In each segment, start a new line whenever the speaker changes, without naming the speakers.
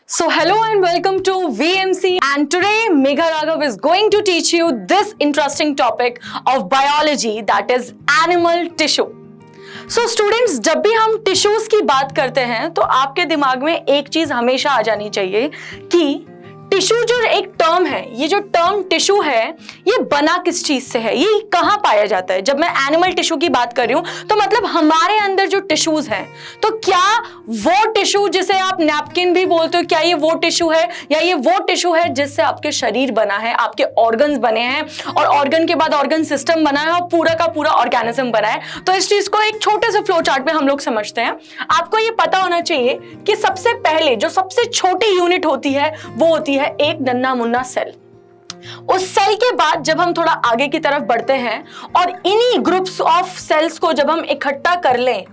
So hello and welcome to VMC, and today Megha Raghav is going to teach you this interesting topic of biology, that is animal tissue. So students, जब भी हम tissues की बात करते हैं तो आपके दिमाग में एक चीज हमेशा आ जानी चाहिए कि टिश्यू जो एक टर्म है, ये जो टर्म टिश्यू है ये बना किस चीज से है, ये कहाँ पाया जाता है। जब मैं एनिमल टिश्यू की बात कर रही हूं तो मतलब हमारे अंदर जो टिश्यूज हैं, तो क्या वो टिश्यू जिसे आप नैपकिन भी बोलते हो, क्या ये वो टिश्यू है या ये वो टिश्यू है जिससे आपके शरीर बना है, आपके ऑर्गन्स बने हैं और ऑर्गन के बाद ऑर्गन सिस्टम बना है और पूरा का पूरा ऑर्गेनिज्म बना है। तो इस चीज को एक छोटे से फ्लो चार्ट में हम लोग समझते हैं। आपको ये पता होना चाहिए कि सबसे पहले जो सबसे छोटी यूनिट होती है वो होती है एक नन्हा मुन्ना सेल। उस सेल के बाद जब हम थोड़ा आगे की तरफ बढ़ते हैं और इन्हीं ग्रुप्स ऑफ सेल्स को जब हम इकट्ठा कर लें,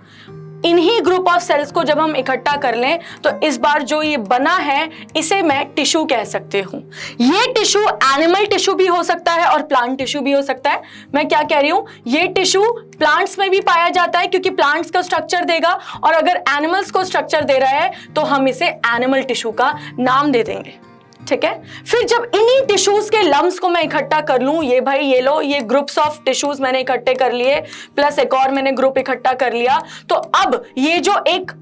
इन्हीं ग्रुप ऑफ सेल्स को जब हम इकट्ठा कर लें तो इस बार जो ये बना है इसे मैं टिश्यू कह सकती हूं। ये टिश्यू एनिमल टिश्यू भी हो सकता है और प्लांट टिश्यू भी हो सकता है। मैं क्या कह रही हूं, ये टिश्यू प्लांट्स में भी पाया जाता है क्योंकि प्लांट्स को स्ट्रक्चर देगा, और अगर एनिमल्स को स्ट्रक्चर दे रहा है तो हम इसे एनिमल टिश्यू का नाम दे देंगे। ठीक है, फिर जब इन्हीं टिश्यूज के लम्स को मैं इकट्ठा कर लूं, ये भाई ये लो, ये ग्रुप्स ऑफ टिश्यूज मैंने इकट्ठे कर लिए, प्लस एक और मैंने ग्रुप इकट्ठा कर लिया, तो अब ये जो एक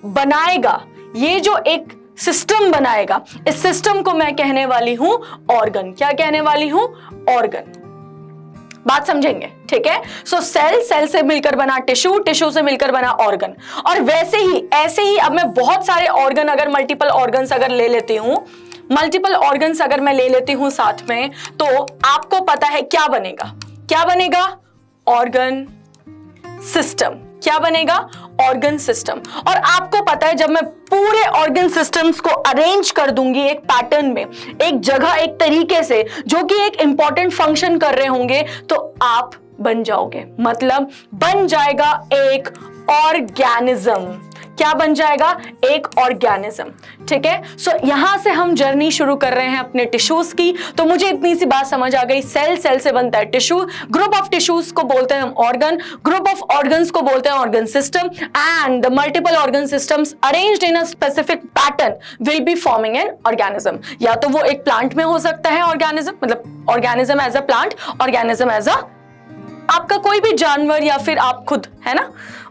बनाएगा, ये जो एक सिस्टम बनाएगा, इस सिस्टम को मैं कहने वाली हूं ऑर्गन। क्या कहने वाली हूं? ऑर्गन। बात समझेंगे? ठीक है, सो सेल, सेल से मिलकर बना टिश्यू, टिश्यू से मिलकर बना ऑर्गन। और वैसे ही ऐसे ही अब मैं बहुत सारे ऑर्गन, अगर मल्टीपल ऑर्गन्स अगर ले लेती हूं, मल्टीपल ऑर्गन्स अगर मैं ले लेती हूं साथ में, तो आपको पता है क्या बनेगा? क्या बनेगा? Organ system. क्या बनेगा? Organ system. और आपको पता है जब मैं पूरे ऑर्गन सिस्टम्स को अरेंज कर दूंगी एक पैटर्न में, एक जगह, एक तरीके से, जो कि एक इंपॉर्टेंट फंक्शन कर रहे होंगे, तो आप बन जाओगे, मतलब बन जाएगा एक ऑर्गेनिज्म। क्या बन जाएगा? एक ऑर्गेनिज्म। ठीक है, सो यहां से हम जर्नी शुरू कर रहे हैं अपने टिश्यूज की। तो मुझे इतनी सी बात समझ आ गई, सेल, सेल से बनता है टिश्यू, ग्रुप ऑफ टिश्यूज को बोलते हैं हम ऑर्गन, ग्रुप ऑफ ऑर्गन्स को बोलते हैं organ system, and the multiple organ systems arranged in a specific pattern will be forming an organism. या तो वो एक प्लांट में हो सकता है ऑर्गेनिज्म, मतलब organism as a plant, organism as a आपका कोई भी जानवर, या फिर आप खुद, है ना।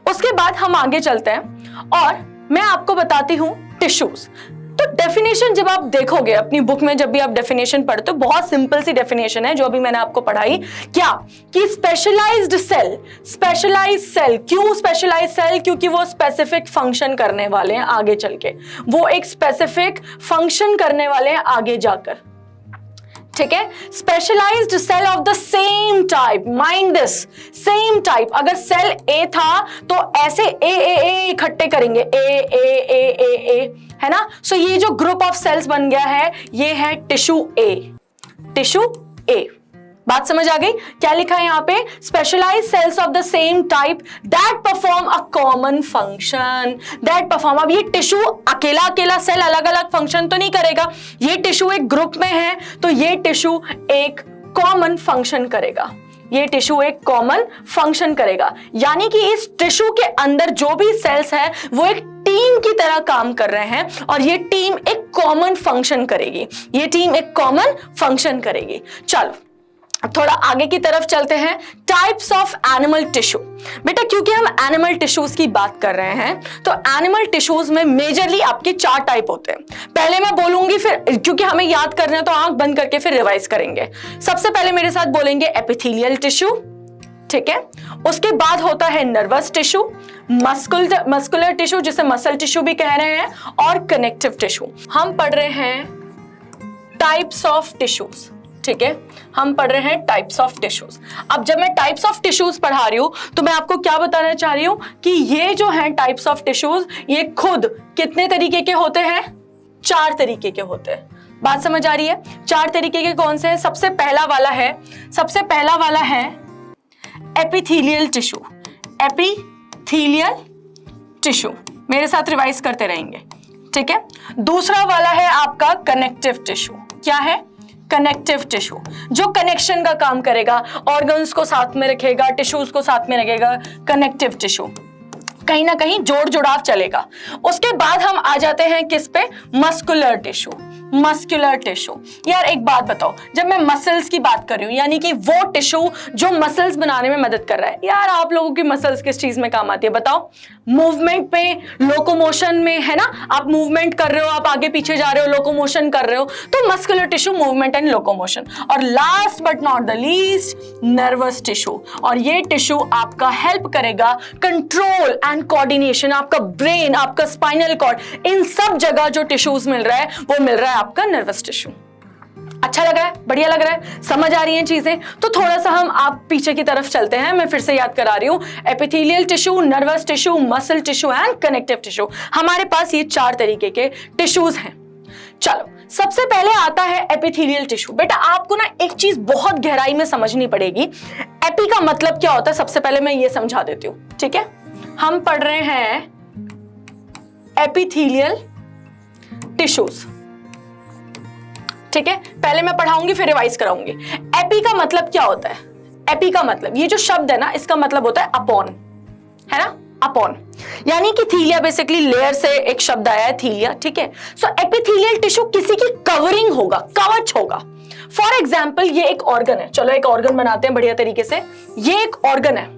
उसके बाद हम आगे चलते हैं और मैं आपको बताती हूं टिश्यूज। तो डेफिनेशन जब आप देखोगे अपनी बुक में, जब भी आप डेफिनेशन पढ़ते हो, बहुत सिंपल सी डेफिनेशन है जो अभी मैंने आपको पढ़ाई। क्या कि स्पेशलाइज्ड सेल, स्पेशलाइज्ड सेल। क्यों स्पेशलाइज्ड सेल? क्योंकि वो स्पेसिफिक फंक्शन करने वाले हैं आगे चल के, वो एक स्पेसिफिक फंक्शन करने वाले हैं आगे जाकर। ठीक है, specialized cell of the same type. Mind this, same type. अगर सेल ए था तो ऐसे ए इकट्ठे करेंगे, ए, है ना। सो ये जो ग्रुप ऑफ सेल्स बन गया है, ये है टिश्यू ए। टिश्यू ए, बात समझ आ गई? क्या लिखा है यहाँ पे? Specialized cells of the same type that perform a common function. That perform, अब ये टिश्यू अकेला अकेला सेल अलग अलग फंक्शन तो नहीं करेगा, ये टिश्यू एक ग्रुप में है तो ये टिश्यू एक कॉमन फंक्शन करेगा। ये टिश्यू एक कॉमन फंक्शन करेगा, यानी कि इस टिश्यू के अंदर जो भी सेल्स है वो एक टीम की तरह काम कर रहे हैं और ये टीम एक कॉमन फंक्शन करेगी। ये टीम एक कॉमन फंक्शन करेगी। चलो थोड़ा आगे की तरफ चलते हैं। Types of animal tissue. बेटा क्योंकि हम एनिमल टिश्यूज की बात कर रहे हैं तो एनिमल टिश्यूज में मेजरली आपके 4 टाइप होते हैं। पहले मैं बोलूंगी, फिर क्योंकि हमें याद करना है तो आंख बंद करके फिर रिवाइज करेंगे। सबसे पहले मेरे साथ बोलेंगे एपिथेलियल टिश्यू, ठीक है। उसके बाद होता है नर्वस टिश्यू, मस्कुलर टिश्यू जिसे मसल टिश्यू भी कह रहे हैं, और कनेक्टिव टिश्यू। हम पढ़ रहे हैं टाइप्स ऑफ टिश्यूज, ठीक है, हम पढ़ रहे हैं टाइप्स ऑफ टिश्यूज। अब जब मैं टाइप्स ऑफ टिश्यूज पढ़ा रही हूं तो मैं आपको क्या बताना चाह रही हूं कि ये जो है टाइप्स ऑफ टिश्यूज, ये खुद कितने तरीके के होते हैं? 4 तरीके के होते हैं। बात समझ आ रही है? 4 तरीके के कौन से हैं? सबसे पहला वाला है एपिथेलियल टिश्यू। एपिथेलियल टिश्यू, मेरे साथ रिवाइज करते रहेंगे, ठीक है। दूसरा वाला है आपका कनेक्टिव टिश्यू। क्या है? कनेक्टिव टिश्यू, जो कनेक्शन का काम करेगा, ऑर्गन्स को साथ में रखेगा, टिश्यूज को साथ में रखेगा, कनेक्टिव टिश्यू। कहीं ना कहीं जोड़ जुड़ाव चलेगा। उसके बाद हम आ जाते हैं किस पे, मस्कुलर टिश्यू। मस्कुलर टिश्यू, यार एक बात बताओ, जब मैं मसल्स की बात कर रही हूँ यानी कि वो टिश्यू जो मसल्स बनाने में मदद कर रहा है, यार आप लोगों की मसल्स किस चीज में काम आती है बताओ? मूवमेंट में, लोकोमोशन में, है ना? आप मूवमेंट कर रहे हो, आप आगे पीछे जा रहे हो, लोकोमोशन कर रहे हो, तो muscular tissue movement and locomotion. और last but not the least, nervous tissue. और ये टिश्यू आपका हेल्प करेगा कंट्रोल एंड कोऑर्डिनेशन, आपका ब्रेन, आपका स्पाइनल कॉर्ड, इन सब जगह जो टिश्यूज मिल रहा है वो मिल रहा है आपका नर्वस टिश्यू। अच्छा लग रहा है? बढ़िया लग रहा है? समझ आ रही हैं चीजें? तो थोड़ा सा हम आप पीछे की तरफ चलते हैं। मैं फिर से याद करा रही हूं, epithelial tissue, nervous tissue, muscle tissue and connective tissue. हमारे पास ये 4 तरीके के टिश्यूज हैं। चलो, सबसे पहले आता है एपिथेलियल टिश्यू। बेटा आपको ना एक चीज बहुत गहराई में समझनी पड़ेगी। एपी का मतलब क्या होता है, सबसे पहले मैं ये समझा देती हूं, ठीक है? हम पढ़ रहे हैं एपिथेलियल टिश्यूज, ठीक है? पहले मैं पढ़ाऊंगी फिर रिवाइज कराऊंगी। एपी का मतलब क्या होता है? एपी का मतलब, ये जो शब्द है ना, इसका मतलब होता है अपॉन, है ना? अपॉन, यानी कि थीलिया बेसिकली लेयर से एक शब्द आया है थीलिया, ठीक है? सो एपिथेलियल टिश्यू किसी की कवरिंग होगा, कवच होगा। फॉर एग्जाम्पल ये एक ऑर्गन है, चलो एक ऑर्गन बनाते हैं बढ़िया तरीके से। ये एक ऑर्गन है,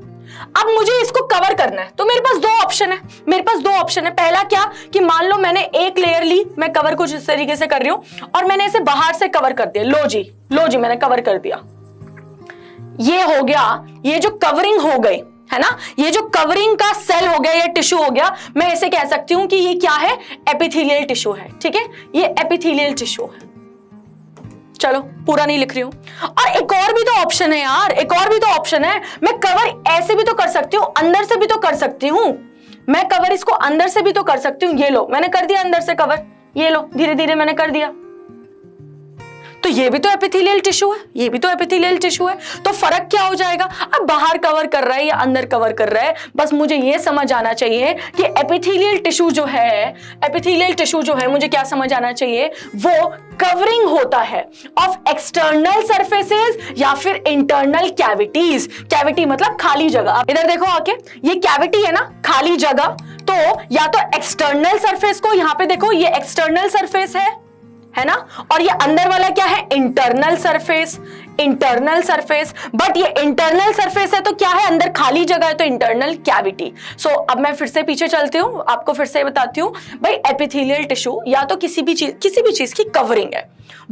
अब मुझे इसको कवर करना है, तो मेरे पास 2 ऑप्शन है। मेरे पास 2 ऑप्शन है। पहला क्या कि मान लो मैंने एक लेयर ली, मैं कवर कुछ इस तरीके से कर रही हूं और मैंने इसे बाहर से कवर कर दिया। लो जी मैंने कवर कर दिया। ये हो गया, ये जो कवरिंग हो गई है ना, ये जो कवरिंग का सेल हो गया या टिश्यू हो गया, मैं ऐसे कह सकती हूं कि ये क्या है, एपिथेलियल टिश्यू है, ठीक है? ये एपिथेलियल टिश्यू है। चलो पूरा नहीं लिख रही हूं। और एक और भी तो ऑप्शन है यार, एक और भी तो ऑप्शन है। मैं कवर ऐसे भी तो कर सकती हूं, अंदर से भी तो कर सकती हूं। मैं कवर इसको अंदर से भी तो कर सकती हूं। ये लो, मैंने कर दिया अंदर से कवर, ये लो धीरे धीरे मैंने कर दिया। तो ये भी तो एपिथेलियल टिश्यू है, ये भी तो एपिथेलियल टिश्यू है। तो फर्क क्या हो जाएगा? अब बाहर कवर कर रहा है या अंदर कवर कर रहा है, बस मुझे ये समझ आना चाहिए कि एपिथेलियल टिश्यू जो है, एपिथेलियल टिश्यू जो है, मुझे क्या समझ आना चाहिए, वो कवरिंग होता है ऑफ एक्सटर्नल सरफेसेस या फिर इंटरनल कैविटीज। कैविटी मतलब खाली जगह। इधर देखो आके, ये कैविटी है ना, खाली जगह। तो या तो एक्सटर्नल सरफेस को, यहां पे देखो ये एक्सटर्नल सरफेस है ना, और ये अंदर वाला क्या है, internal surface. Internal surface, but ये इंटरनल सरफेस है तो क्या है, अंदर खाली जगह है, तो इंटरनल कैविटी। सो अब मैं फिर से पीछे चलती हूं, आपको फिर से बताती हूं भाई, एपिथेलियल टिश्यू या तो किसी भी चीज की कवरिंग है।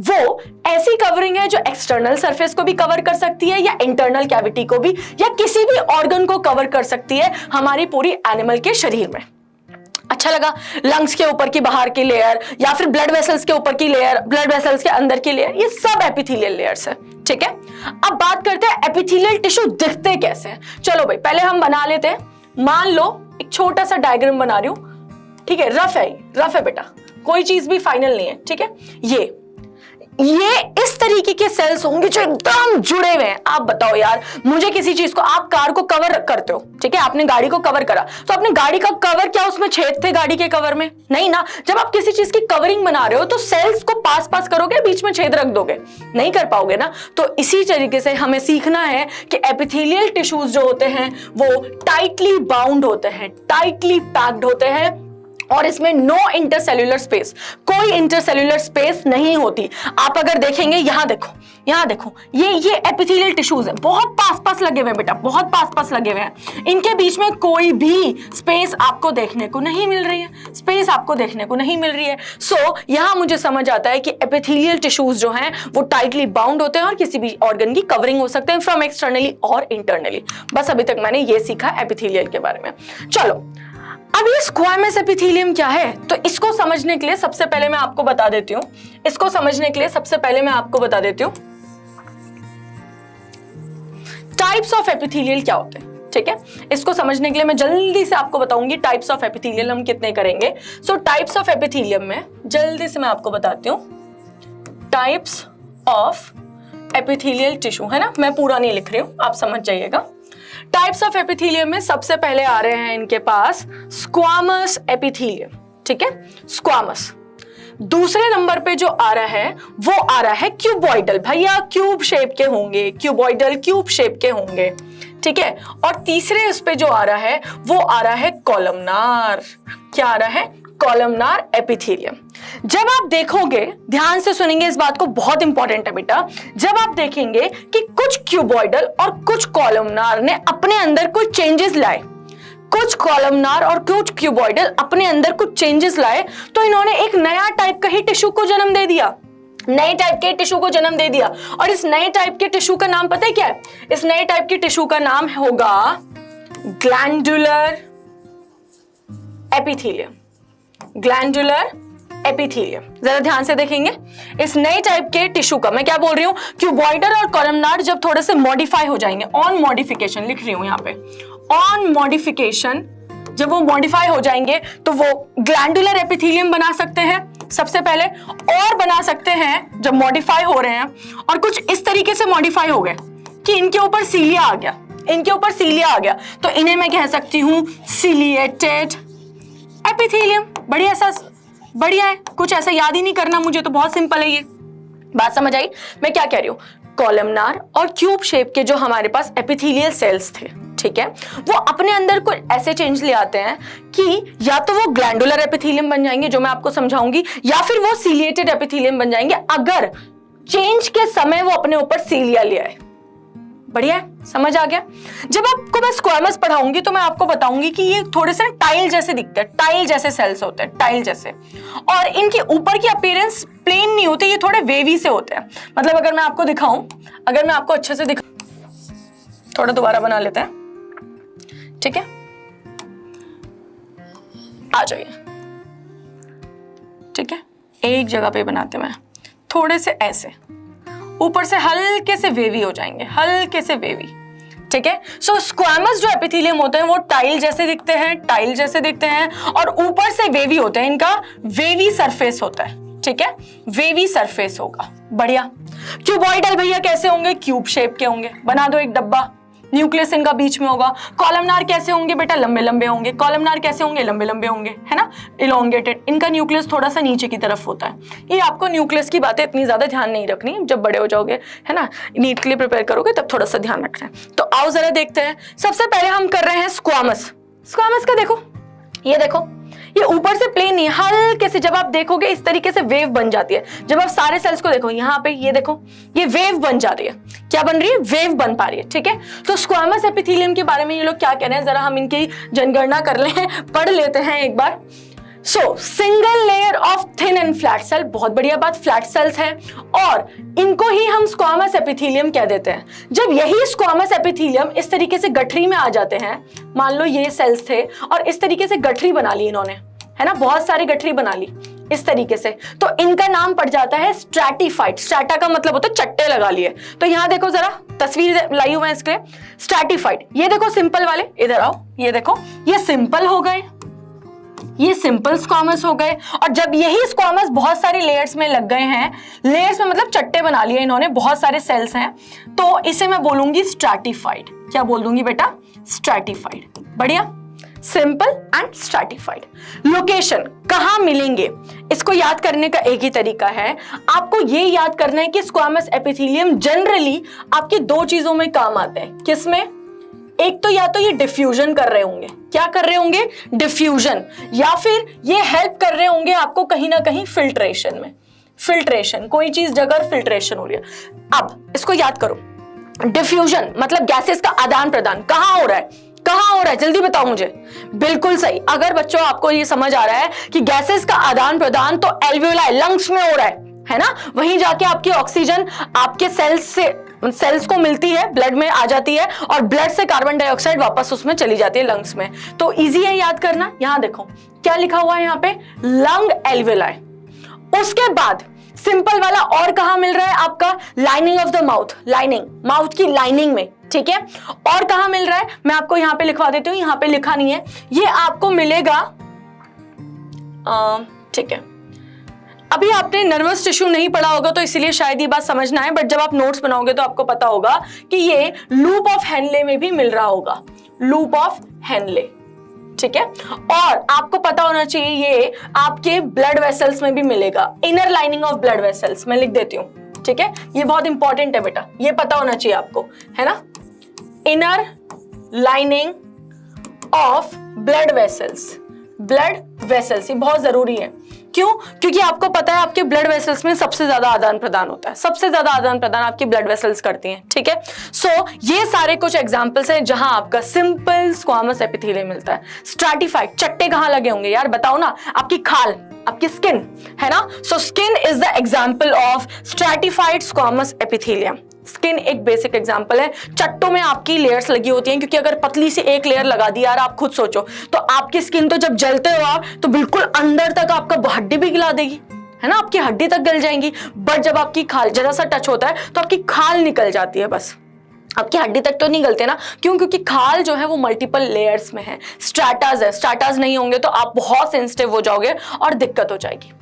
वो ऐसी कवरिंग है जो एक्सटर्नल सरफेस को भी कवर कर सकती है या इंटरनल कैविटी को भी, या किसी भी ऑर्गन को कवर कर सकती है हमारी पूरी एनिमल के शरीर में। अच्छा लगा? लंग्स के ऊपर की बाहर की लेयर या फिर ब्लड वेसल्स के ऊपर की लेयर, ब्लड वेसल्स के अंदर की लेयर, ये सब एपिथेलियल लेयर्स है, ठीक है? अब बात करते हैं एपिथेलियल टिश्यू दिखते कैसे हैं। चलो भाई पहले हम बना लेते हैं। मान लो एक छोटा सा डायग्राम बना रही हूं, ठीक है? रफ है बेटा, कोई चीज भी फाइनल नहीं है, ठीक है? ये इस तरीके के सेल्स होंगे जो एकदम जुड़े हुए हैं। आप बताओ यार, मुझे किसी चीज को, आप कार को कवर करते हो, ठीक है? आपने गाड़ी को कवर करा, तो आपने गाड़ी का कवर, क्या उसमें छेद थे गाड़ी के कवर में? नहीं ना। जब आप किसी चीज की कवरिंग बना रहे हो तो सेल्स को पास करोगे, बीच में छेद रख दोगे? नहीं कर पाओगे ना। तो इसी तरीके से हमें सीखना है कि एपिथेलियल टिश्यूज जो होते हैं वो टाइटली बाउंड होते हैं, टाइटली पैक्ड होते हैं, और इसमें नो इंटरसेल्यूलर स्पेस, कोई इंटरसेल्यूलर स्पेस नहीं होती। आप अगर देखेंगे, यहां देखो, ये एपिथेलियल टिश्यूज है, बहुत पास लगे हुए हैं बेटा, बहुत पास लगे हुए हैं। इनके बीच में कोई भी स्पेस आपको देखने को नहीं मिल रही है, स्पेस आपको देखने को नहीं मिल रही है। सो यहां मुझे समझ आता है कि एपिथेलियल टिश्यूज जो हैं वो टाइटली बाउंड होते हैं और किसी भी ऑर्गन की कवरिंग हो सकते हैं फ्रॉम एक्सटर्नली और इंटरनली। बस अभी तक मैंने ये सीखा एपिथेलियल के बारे में। चलो अब ये स्क्वैमस एपिथेलियम क्या है, तो इसको समझने के लिए सबसे पहले मैं आपको बता देती हूं, टाइप्स ऑफ एपिथेलियल क्या होते हैं, ठीक है? इसको समझने के लिए मैं जल्दी से आपको बताऊंगी टाइप्स ऑफ एपिथेलियल हम कितने करेंगे। सो टाइप्स ऑफ एपिथेलियम में जल्दी से मैं आपको बताती हूं, टाइप्स ऑफ एपिथेलियल टिश्यू, है ना? मैं पूरा नहीं लिख रही हूं, आप समझ जाइएगा। टाइप्स ऑफ एपिथेलियम में सबसे पहले आ रहे हैं इनके पास स्क्वामस एपिथेलियम, ठीक है? स्क्वामस। दूसरे नंबर पे जो आ रहा है वो आ रहा है क्यूबॉइडल। भैया क्यूब शेप के होंगे, क्यूबॉइडल क्यूब शेप के होंगे। ठीक है, और तीसरे उस पे जो आ रहा है वो आ रहा है कॉलमनार। क्या आ रहा है? Columnar epithelium. जब आप देखोगे, ध्यान से सुनेंगे इस बात को, बहुत इंपॉर्टेंट है बेटा, जब आप देखेंगे कि कुछ क्यूबॉइडल और कुछ कॉलमनार ने अपने अंदर कुछ चेंजेस लाए, कुछ कॉलमनार और कुछ क्यूबॉइडल अपने अंदर कुछ चेंजेस लाए, तो इन्होंने एक नया टाइप का ही टिश्यू को जन्म दे दिया, नए टाइप के टिश्यू को जन्म दे दिया। और इस नए टाइप के टिश्यू का नाम पता है क्या है? इस नए टाइप के टिश्यू का नाम होगा ग्लैंडुलर एपिथेलियम। Glandular epithelium. जरा ध्यान से देखेंगे इस नए टाइप के टिश्यू का, मैं क्या बोल रही हूं, क्यूबॉइडल और कॉलमनार जब थोड़े से मॉडिफाई हो जाएंगे, ऑन मॉडिफिकेशन लिख रही हूं यहां पे, ऑन मॉडिफिकेशन, जब वो मॉडिफाई हो जाएंगे तो वो ग्लैंडुलर एपिथेलियम बना सकते हैं सबसे पहले, और बना सकते हैं जब मॉडिफाई हो रहे हैं और कुछ इस तरीके से मॉडिफाई हो गए कि इनके ऊपर सीलिया आ गया, इनके ऊपर सीलिया आ गया, तो इन्हें मैं कह सकती हूं सीलिएटेड एपिथेलियम। बढ़िया है, कुछ ऐसा याद ही नहीं करना मुझे, तो बहुत सिंपल है ये बात। समझ आई मैं क्या कह रही हूं? कॉलमनार और क्यूब शेप के जो हमारे पास एपिथेलियल सेल्स थे, ठीक है, वो अपने अंदर कुछ ऐसे चेंज ले आते हैं कि या तो वो ग्लैंडुलर एपिथेलियम बन जाएंगे, जो मैं आपको समझाऊंगी, या फिर वो सीलिएटेड एपिथेलियम बन जाएंगे अगर चेंज के समय वो अपने ऊपर सीलिया ले आए। बढ़िया है, समझ आ गया। जब आपको मैं स्क्वामस पढ़ाऊंगी तो मैं आपको बताऊंगी कि ये थोड़े से टाइल जैसे दिखते हैं, टाइल जैसे सेल्स होते हैं, टाइल जैसे, और इनके ऊपर की अपीयरेंस प्लेन नहीं होते, ये थोड़े वेवी से होते हैं। मतलब अगर मैं आपको दिखाऊं, अगर मैं आपको अच्छे से थोड़ा दोबारा बना लेते हैं, ठीक है, आ जाइए, ठीक है, एक जगह पे बनाते हैं, थोड़े से ऐसे ऊपर से हल्के से वेवी हो जाएंगे, हल्के से वेवी, ठीक है। सो स्क्वामस जो एपिथेलियम होते हैं वो टाइल जैसे दिखते हैं, टाइल जैसे दिखते हैं, और ऊपर से वेवी होते हैं, इनका वेवी सरफेस होता है, ठीक है, वेवी सरफेस होगा। बढ़िया। क्यूबॉइडल भैया कैसे होंगे? क्यूब शेप के होंगे, बना दो एक डब्बा, न्यूक्लियस इनका बीच में होगा। कॉलमनार कैसे होंगे बेटा? लंबे लंबे होंगे। कॉलमनार कैसे होंगे? लंबे लंबे होंगे, है ना, इलोंगेटेड। इनका न्यूक्लियस थोड़ा सा नीचे की तरफ होता है। ये आपको न्यूक्लियस की बातें इतनी ज्यादा ध्यान नहीं रखनी, जब बड़े हो जाओगे, है ना, नीट के लिए प्रिपेयर करोगे तब थोड़ा सा ध्यान रखना है। तो आओ जरा देखते हैं। सबसे पहले हम कर रहे हैं स्क्वामस। स्क्वामस का देखो, ये देखो, ये ऊपर से प्लेन नहीं है, हल्के से जब आप देखोगे इस तरीके से वेव बन जाती है। जब आप सारे सेल्स को देखो, यहाँ पे ये देखो, ये वेव बन जा रही है। क्या बन रही है? वेव बन पा रही है, ठीक है। तो स्क्वामस एपिथेलियम के बारे में ये लोग क्या कह रहे हैं, जरा हम इनकी जनगणना कर लें, पढ़ लेते हैं एक बार। So single layer of thin and flat cell, बहुत बढ़िया बात, फ्लैट सेल्स हैं, और इनको ही हम स्क्वामस एपिथेलियम कह देते हैं। जब यही स्क्वामस एपिथेलियम इस तरीके से गठरी में आ जाते हैं, मान लो ये सेल्स थे और इस तरीके से गठरी बना ली इन्होंने, है ना, बहुत सारी गठरी बना ली इस तरीके से, तो इनका नाम पड़ जाता है स्ट्रैटिफाइड। स्ट्रैटा का मतलब होता है चट्टे लगा लिए। तो यहां देखो, जरा तस्वीर लाई हूं मैं इसके, स्ट्रैटिफाइड। ये देखो सिंपल वाले, इधर आओ, ये देखो, ये सिंपल हो गए, ये सिंपल स्क्वामस हो गए। और जब यही स्क्वामस बहुत सारी लेयर्स में लग गए हैं, लेयर्स में मतलब चट्टे बना लिए इन्होंने, बहुत सारे सेल्स हैं, तो इसे मैं बोलूंगी स्ट्रैटिफाइड। क्या बोल दूंगी बेटा? स्ट्रैटिफाइड। बढ़िया, सिंपल एंड स्ट्रैटिफाइड। लोकेशन कहां मिलेंगे, इसको याद करने का एक ही तरीका है, आपको ये याद करना है कि स्क्वामस एपिथेलियम जनरली आपकी दो चीजों में काम आते हैं। किसमें? एक तो या तो ये डिफ्यूजन कर रहे होंगे, क्या कर रहे होंगे? डिफ्यूजन, या फिर ये हेल्प कर रहे होंगे आपको कहीं ना कहीं फिल्ट्रेशन में। फिल्ट्रेशन, कोई चीज जगह फिल्ट्रेशन हो रही है। अब इसको याद करो, डिफ्यूजन मतलब गैसेस का आदान प्रदान कहां हो रहा है? कहां हो रहा है? जल्दी बताओ मुझे। बिल्कुल सही। अगर बच्चों आपको ये समझ आ रहा है कि गैसेस का आदान प्रदान तो एल्वियोलाई, लंग्स में हो रहा है ना, वहीं जाके आपकी ऑक्सीजन आपके सेल्स को मिलती है, ब्लड में आ जाती है, और ब्लड से कार्बन डाइऑक्साइड वापस उसमें चली जाती है लंग्स में। तो इजी है याद करना। यहां देखो क्या लिखा हुआ है, यहाँ पे लंग एल्वियोलाई। उसके बाद सिंपल वाला और कहां मिल रहा है आपका? Lining of the mouth, lining, mouth की लाइनिंग में, ठीक है। और कहां मिल रहा है? मैं आपको यहां पे लिखवा देती हूं, यहां पे लिखा नहीं है, ये आपको मिलेगा, ठीक है। अभी आपने नर्वस टिश्यू नहीं पढ़ा होगा तो इसीलिए शायद ये बात समझना है, बट जब आप नोट्स बनाओगे तो आपको पता होगा कि ये लूप ऑफ हेनले में भी मिल रहा होगा, लूप ऑफ हेनले, ठीक है। और आपको पता होना चाहिए ये आपके ब्लड वेसल्स में भी मिलेगा, inner lining of blood vessels, मैं लिख देती हूँ, ठीक है। ये बहुत इंपॉर्टेंट है बेटा, ये पता होना चाहिए आपको, है ना। Inner lining of blood vessels. Blood vessels ये बहुत जरूरी है। क्यों? क्योंकि आपको पता है आपके ब्लड वेसल्स में सबसे ज्यादा आदान प्रदान होता है, सबसे ज्यादा आदान प्रदान आपकी ब्लड वेसल्स करती हैं, ठीक है। सो ये सारे कुछ एग्जांपल्स हैं जहां आपका सिंपल स्क्वामस एपिथेलियम मिलता है। स्ट्रैटिफाइड चट्टे कहां लगे होंगे यार, बताओ ना? आपकी खाल, आपकी स्किन है ना। So skin is the example of stratified squamous epithelium. Skin एक बेसिक एग्जांपल है। चट्टों में आपकी लेयर्स लगी होती हैं, क्योंकि अगर पतली सी एक लेयर लगा दी यार, आप खुद सोचो तो आपकी स्किन तो जब जलते हो आप तो बिल्कुल अंदर तक आपका हड्डी भी गला देगी, है ना, आपकी हड्डी तक गल जाएंगी। बट जब आपकी खाल जरा सा टच होता है तो आपकी खाल निकल जाती है, बस आपकी हड्डी तक तो नहीं गलते ना। क्यों? क्योंकि खाल जो है वो मल्टीपल लेयर्स में है, स्ट्रैटाज है। स्ट्रैटाज नहीं होंगे तो आप बहुत सेंसिटिव हो जाओगे और दिक्कत हो जाएगी।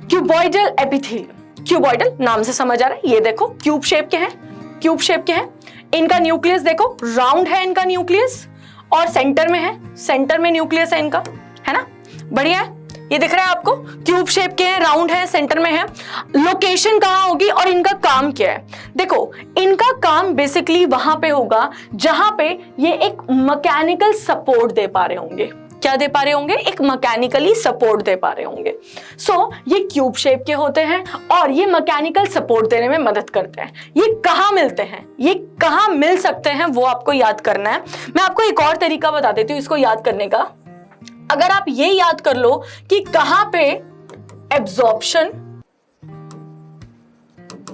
क्यूबॉइडल एपिथेलियम, क्यूबॉइडल नाम से समझ आ रहा है, ये देखो क्यूब शेप के हैं, क्यूब शेप के हैं। इनका न्यूक्लियस देखो राउंड है, इनका न्यूक्लियस और सेंटर में है, सेंटर में न्यूक्लियस है इनका, है ना, बढ़िया है। ये दिख रहा है आपको, क्यूब शेप के हैं, राउंड है, सेंटर में है। लोकेशन कहां होगी और इनका काम क्या है? देखो इनका काम बेसिकली वहां पे होगा जहां पे ये एक मैकेनिकल सपोर्ट दे पा रहे होंगे। क्या दे पा रहे होंगे? एक मैकेनिकली सपोर्ट दे पा रहे होंगे। सो ये क्यूब शेप के होते हैं और ये मैकेनिकल सपोर्ट देने में मदद करते हैं। ये कहाँ मिलते हैं, ये कहाँ मिल सकते हैं, वो आपको याद करना है। मैं आपको एक और तरीका बता देती हूँ इसको याद करने का। अगर आप ये याद कर लो कि कहां पे एब्जॉर्प्शन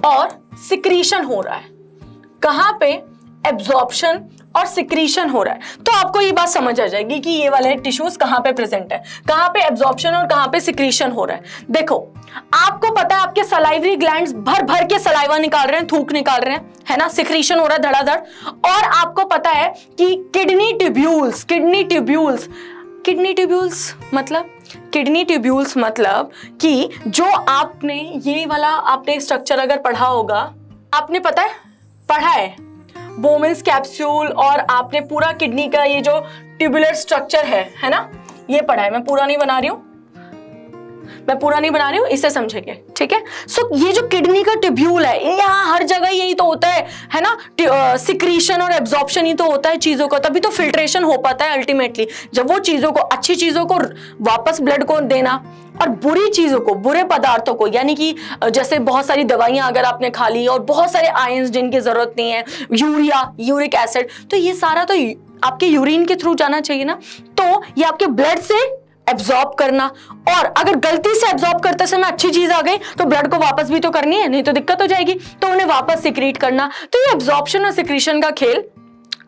और सिक्रीशन हो रहा है, कहां पे एब्जॉर्प्शन और सिक्रीशन हो रहा है, तो आपको ये बात समझ आ जाएगी कि ये वाले टिश्यूज कहां पे प्रेजेंट है, कहां पे एब्जॉर्प्शन और कहां पे सिक्रीशन हो रहा है। देखो आपको पता है आपके सलाइवरी ग्लैंड्स भर भर के सलाइवा निकाल रहे हैं, थूक निकाल रहे हैं, है ना, सिक्रीशन हो रहा है धड़ाधड़। और आपको पता है कि kidney tubules, kidney tubules, kidney tubules मतलब कि जो आपने ये वाला आपने स्ट्रक्चर अगर पढ़ा होगा, आपने पता है पढ़ा है बोमेन्स कैप्सूल, और आपने पूरा किडनी का ये जो ट्यूबुलर स्ट्रक्चर है ना, ये पढ़ा है। मैं पूरा नहीं बना रही हूं, इसे समझेंगे, ठीक है। सो ये जो किडनी का ट्यूब्यूल है, यहाँ हर जगह यही तो होता है ना, सिक्रीशन और एब्जॉर्प्शन ही तो होता है चीजों का, तभी तो फिल्ट्रेशन हो पाता है अल्टीमेटली। जब वो चीजों को, अच्छी चीजों को वापस ब्लड को देना और बुरी चीजों को, बुरे पदार्थों को, यानी कि जैसे बहुत सारी दवाइयां अगर आपने खा ली और बहुत सारे आयंस जिनकी जरूरत नहीं है, यूरिया, यूरिक एसिड, तो ये सारा तो आपके यूरिन के थ्रू जाना चाहिए ना। तो ये आपके ब्लड से एब्जॉर्ब करना, और अगर गलती से एब्जॉर्ब करते समय अच्छी चीज आ गई तो ब्लड को वापस भी तो करनी है, नहीं तो दिक्कत हो जाएगी, तो उन्हें वापस सिक्रीट करना। तो ये एब्जॉर्प्शन और सिक्रीशन का खेल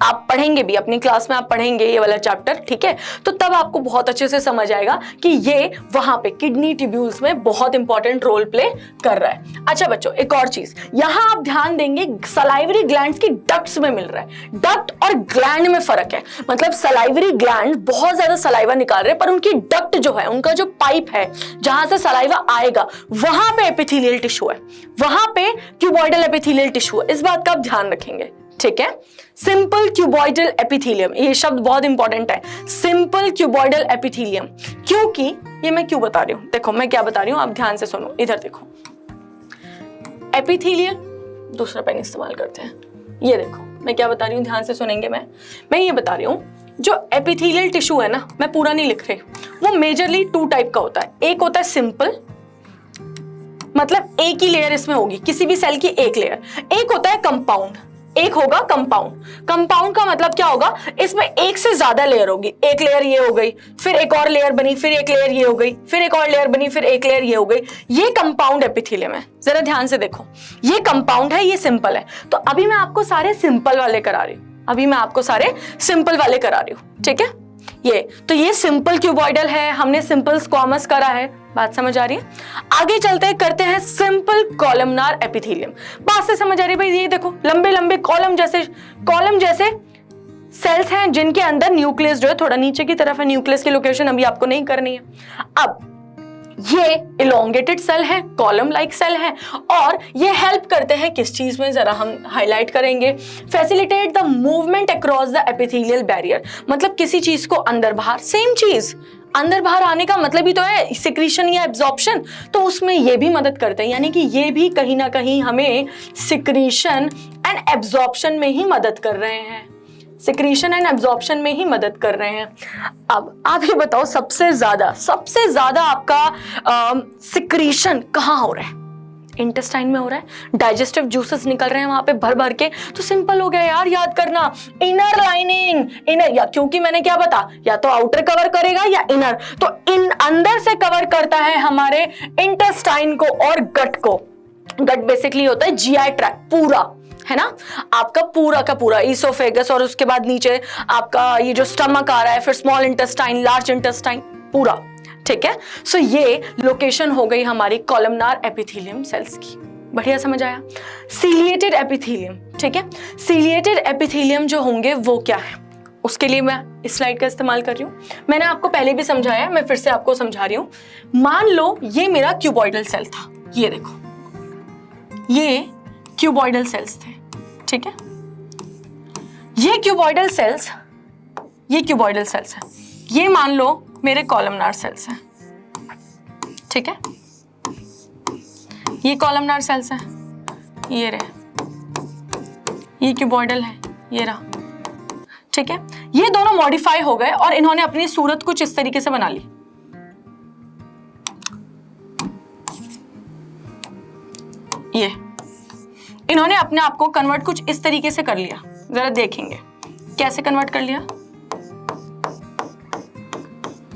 आप पढ़ेंगे भी अपनी क्लास में, आप पढ़ेंगे ये वाला चैप्टर, ठीक है। तो तब आपको बहुत अच्छे से समझ आएगा कि ये वहां पे किडनी ट्यूब्यूल्स में बहुत इंपॉर्टेंट रोल प्ले कर रहा है। अच्छा बच्चों, एक और चीज यहां आप ध्यान देंगे, सलाइवरी ग्लैंड्स की डक्ट्स में मिल रहा है। डक्ट और ग्लैंड में फर्क है, मतलब सलाइवरी ग्लैंड बहुत ज्यादा सलाइवा निकाल रहे हैं, पर उनकी डक्ट जो है, उनका जो पाइप है जहां से सलाइवा आएगा, वहां पे एपिथेलियल टिश्यू है, वहां पे क्यूबॉइडल एपिथेलियल टिश्यू है। इस बात का आप ध्यान रखेंगे, ठीक है। सिंपल क्यूबॉइडल एपिथेलियम, ये शब्द बहुत इंपॉर्टेंट है, सिंपल क्यूबॉइडल एपिथेलियम। क्योंकि ये मैं क्यों बता रही हूं, देखो मैं क्या बता रही हूं, आप ध्यान से सुनो, इधर देखो। एपिथेलियल, दूसरा पेन इस्तेमाल करते हैं, ये देखो मैं क्या बता रही हूं, ध्यान से सुनेंगे। मैं ये बता रही हूं, जो एपिथेलियल टिश्यू है ना, मैं पूरा नहीं लिख रही, वो मेजरली 2 टाइप का होता है। एक होता है सिंपल, मतलब एक ही लेयर इसमें होगी, किसी भी सेल की एक लेयर। एक होता है कंपाउंड, एक होगा कंपाउंड। कंपाउंड का मतलब क्या होगा, इसमें एक से ज्यादा लेयर होगी। एक लेयर ये हो गई, फिर एक और लेयर बनी, फिर एक लेयर ये हो गई, फिर एक और लेयर बनी, फिर एक लेयर ये हो गई। ये कंपाउंड एपिथेलियम है, जरा ध्यान से देखो, ये कंपाउंड है, ये सिंपल है। तो अभी मैं आपको सारे सिंपल वाले करा रही हूं, ठीक है। ये सिंपल क्यूबॉइडल है, हमने सिंपल स्क्वामस करा है, बात समझ आ रही है। आगे चलते हैं, करते हैं सिंपल कॉलमनार एपिथेलियम। बात से समझ आ रही है भाई, ये देखो लंबे लंबे कॉलम जैसे सेल्स हैं जिनके अंदर न्यूक्लियस जो है थोड़ा नीचे की तरफ है। न्यूक्लियस की लोकेशन अभी आपको नहीं करनी है। अब ये इलोंगेटेड सेल है, कॉलम लाइक सेल है, और ये हेल्प करते हैं किस चीज में, जरा हम हाईलाइट करेंगे। Facilitate the movement across the epithelial barrier, मतलब किसी चीज को अंदर बाहर, सेम चीज अंदर बाहर आने का मतलब ही तो है सिक्रीशन या एब्जॉर्प्शन, तो उसमें ये भी मदद करते हैं, यानी कि ये भी कहीं ना कहीं हमें सिक्रीशन एंड एब्जॉर्प्शन में ही मदद कर रहे हैं। सिक्रीशन एंड एब्जॉर्प्शन में ही मदद कर रहे हैं। अब आप ये बताओ सबसे ज्यादा आपका सिक्रीशन कहाँ हो रहा है? इंटेस्टाइन में हो रहा है, डाइजेस्टिव जूसेस निकल रहे हैं वहां पे भर भर के। तो सिंपल हो गया यार याद करना, इनर लाइनिंग, इनर, या क्योंकि मैंने क्या बता, या तो आउटर कवर करेगा या इनर, तो इन अंदर से कवर करता है हमारे इंटेस्टाइन को और गट को। गट बेसिकली होता है जीआई ट्रैक्ट पूरा, है ना, आपका पूरा का पूरा ईसोफेगस, और उसके बाद नीचे आपका ये जो स्टमक आ रहा है, फिर स्मॉल इंटेस्टाइन, लार्ज इंटेस्टाइन, पूरा, ठीक है। सो ये लोकेशन हो गई हमारी कॉलमनार एपिथेलियम सेल्स की। बढ़िया समझ आया। सीलिएटेड एपिथेलियम, ठीक है, सीलिएटेड एपिथेलियम जो होंगे वो क्या है, उसके लिए मैं इस स्लाइड का इस्तेमाल कर रही हूं। मैंने आपको पहले भी समझाया, मैं फिर से आपको समझा रही हूं। मान लो ये मेरा क्यूबॉइडल सेल था, ये देखो, ये क्यूबॉइडल सेल्स थे, ठीक है, ये क्यूबॉइडल सेल्स है, ये मान लो मेरे कॉलमनार सेल्स हैं, ठीक है, ये कॉलमनार सेल्स हैं, ये रहे, ये क्यूबॉइडल है, ये रहा, ठीक है। ये दोनों मॉडिफाई हो गए और इन्होंने अपनी सूरत कुछ इस तरीके से बना ली। ये इन्होंने अपने आप को कन्वर्ट कुछ इस तरीके से कर लिया। जरा देखेंगे कैसे कन्वर्ट कर लिया।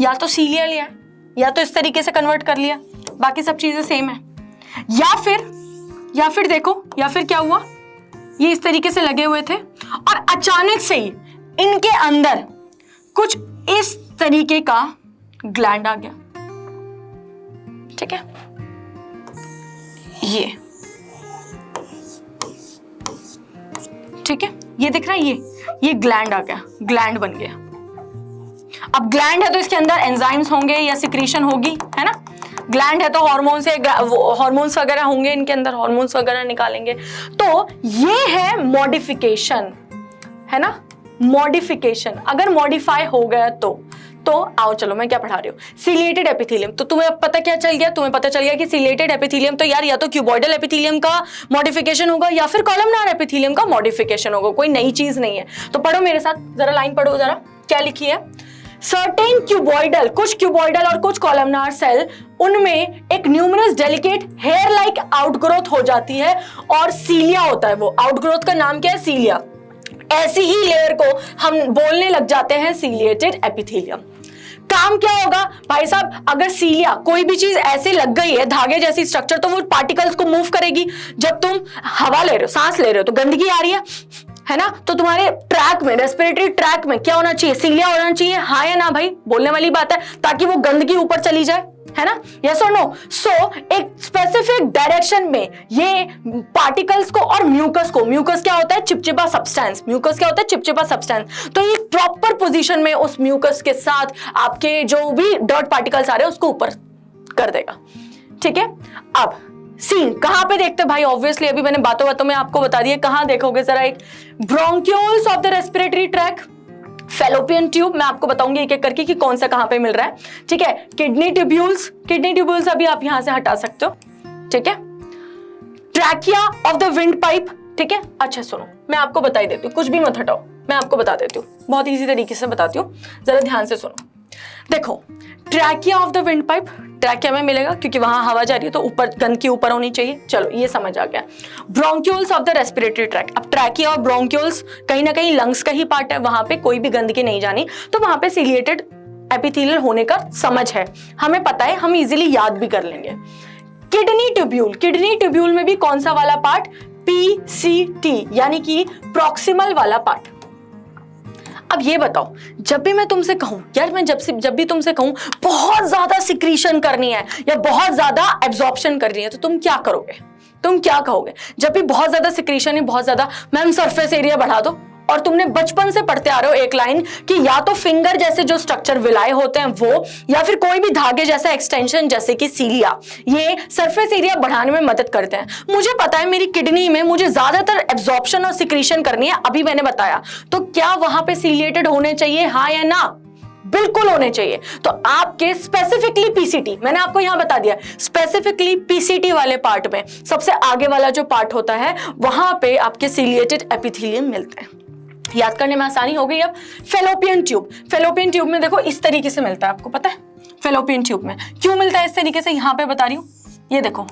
या तो सीलिया लिया, या तो इस तरीके से कन्वर्ट कर लिया, बाकी सब चीजें सेम है। या फिर देखो, या फिर क्या हुआ, ये इस तरीके से लगे हुए थे और अचानक से ही इनके अंदर कुछ इस तरीके का ग्लैंड आ गया, ठीक है, ये, ठीक है, ये दिख रहा है, ये ग्लैंड आ गया, ग्लैंड बन गया। अब ग्लैंड है तो इसके अंदर एंजाइम्स होंगे या सिक्रीशन होगी, है ना। ग्लैंड है तो हार्मोन्स वगैरह होंगे, इनके अंदर हार्मोन्स वगैरह निकालेंगे। तो ये है मॉडिफिकेशन, है ना, मॉडिफिकेशन। अगर मॉडिफाई हो गया तो आओ चलो मैं क्या पढ़ा रही हूँ, सीलिएटेड एपिथेलियम। तो तुम्हें अब पता क्या चल गया, तुम्हें पता चल गया कि सीलिएटेड एपिथेलियम तो यार या तो क्यूबॉइडल एपिथेलियम का मॉडिफिकेशन होगा या फिर कॉलमनार एपिथेलियम का मॉडिफिकेशन होगा, कोई नई चीज नहीं है। तो पढ़ो मेरे साथ, जरा लाइन पढ़ो, जरा क्या लिखी है। सर्टेन क्यूबॉइडल, कुछ क्यूबॉइडल और कुछ कॉलमनार सेल, उनमें एक numerous delicate hair like outgrowth हो जाती है और सीलिया होता है। वो आउटग्रोथ का नाम क्या है, सीलिया। ऐसी ही लेयर को हम बोलने लग जाते हैं सीलिएटेड एपिथेलियम। काम क्या होगा भाई साहब, अगर सीलिया कोई भी चीज ऐसे लग गई है, धागे जैसी स्ट्रक्चर, तो वो पार्टिकल्स को मूव करेगी। जब तुम हवा ले रहे हो, सांस ले रहे हो, तो गंदगी आ रही है ना, तो तुम्हारे ट्रैक में, रेस्पिरेटरी ट्रैक में क्या होना चाहिए, सीलिया होना चाहिए, हाँ या ना भाई, बोलने वाली बात है, ताकि वो गंदगी ऊपर चली जाए, है ना, यस और नो। सो एक स्पेसिफिक डायरेक्शन में ये पार्टिकल्स को और म्यूकस को, म्यूकस क्या होता है, चिपचिपा सब्सटेंस, म्यूकस क्या होता है, चिपचिपा सब्सटेंस, तो ये प्रॉपर पोजीशन में उस म्यूकस के साथ आपके जो भी डर्ट पार्टिकल्स आ रहे हैं उसको ऊपर कर देगा, ठीक है। अब सीन कहां पे देखते भाई, ऑब्वियसली अभी मैंने बातों बातों में आपको बता दिया, कहां देखोगे जरा, एक bronchioles of the respiratory tract, fallopian tube, मैं आपको बताऊंगी एक एक करके कि कौन सा कहां पे मिल रहा है, ठीक है। किडनी ट्यूब्यूल्स अभी आप यहां से हटा सकते हो, ठीक है। Trachea of the wind pipe, ठीक है। अच्छा सुनो, मैं आपको बता ही देती हूँ, कुछ भी मत हटाओ, मैं आपको बता देती हूँ, बहुत इजी तरीके से बताती हूँ, जरा ध्यान से सुनो। देखो, trachea of the wind pipe, trachea में मिलेगा क्योंकि वहां हवा जा रही है, तो ऊपर गंदगी ऊपर होनी चाहिए, चलो ये समझ आ गया। Bronchioles of the respiratory tract, अब ट्रैकिया और ब्रोंक्यूल्स कहीं ना कहीं लंग्स का ही पार्ट है, वहां पे कोई भी गंदगी नहीं जानी, तो वहां पे सीलिएटेड एपिथेलियल होने का समझ है, हमें पता है, हम इजीली याद भी कर लेंगे। किडनी ट्यूब्यूल में भी कौन सा वाला पार्ट, PCT, यानी कि प्रॉक्सिमल वाला पार्ट। अब ये बताओ, जब भी मैं तुमसे कहूं यार, मैं जब भी तुमसे कहूं बहुत ज्यादा सिक्रीशन करनी है या बहुत ज्यादा एब्जॉर्प्शन करनी है, तो तुम क्या करोगे, तुम क्या कहोगे? जब भी बहुत ज्यादा सिक्रीशन है, बहुत ज्यादा, मैम सरफेस एरिया बढ़ा दो। और तुमने बचपन से पढ़ते आ रहे हो एक लाइन कि या तो फिंगर जैसे जो स्ट्रक्चर विलाय होते हैं वो, या फिर कोई भी धागे जैसा एक्सटेंशन जैसे कि सीलिया, ये सरफेस एरिया बढ़ाने में मदद करते हैं। मुझे पता है मेरी किडनी में मुझे ज्यादातर एब्जॉर्प्शन और सिक्रीशन करनी है, अभी मैंने बताया, तो क्या वहां पे सीलिएटेड होने चाहिए, हाँ या ना? बिल्कुल होने चाहिए। तो आपके स्पेसिफिकली पीसीटी, मैंने आपको यहां बता दिया, स्पेसिफिकली पीसीटी वाले पार्ट में सबसे आगे वाला जो पार्ट होता है, वहां पे आपके सीलिएटेड एपिथेलियम मिलते हैं। याद करने में आसानी हो गई। अब फेलोपियन ट्यूब, फेलोपियन ट्यूब में देखो इस तरीके से मिलता है, आपको पता है फेलोपियन ट्यूब में क्यों मिलता है इस तरीके से, यहाँ पे बता रही हूँ। ये देखो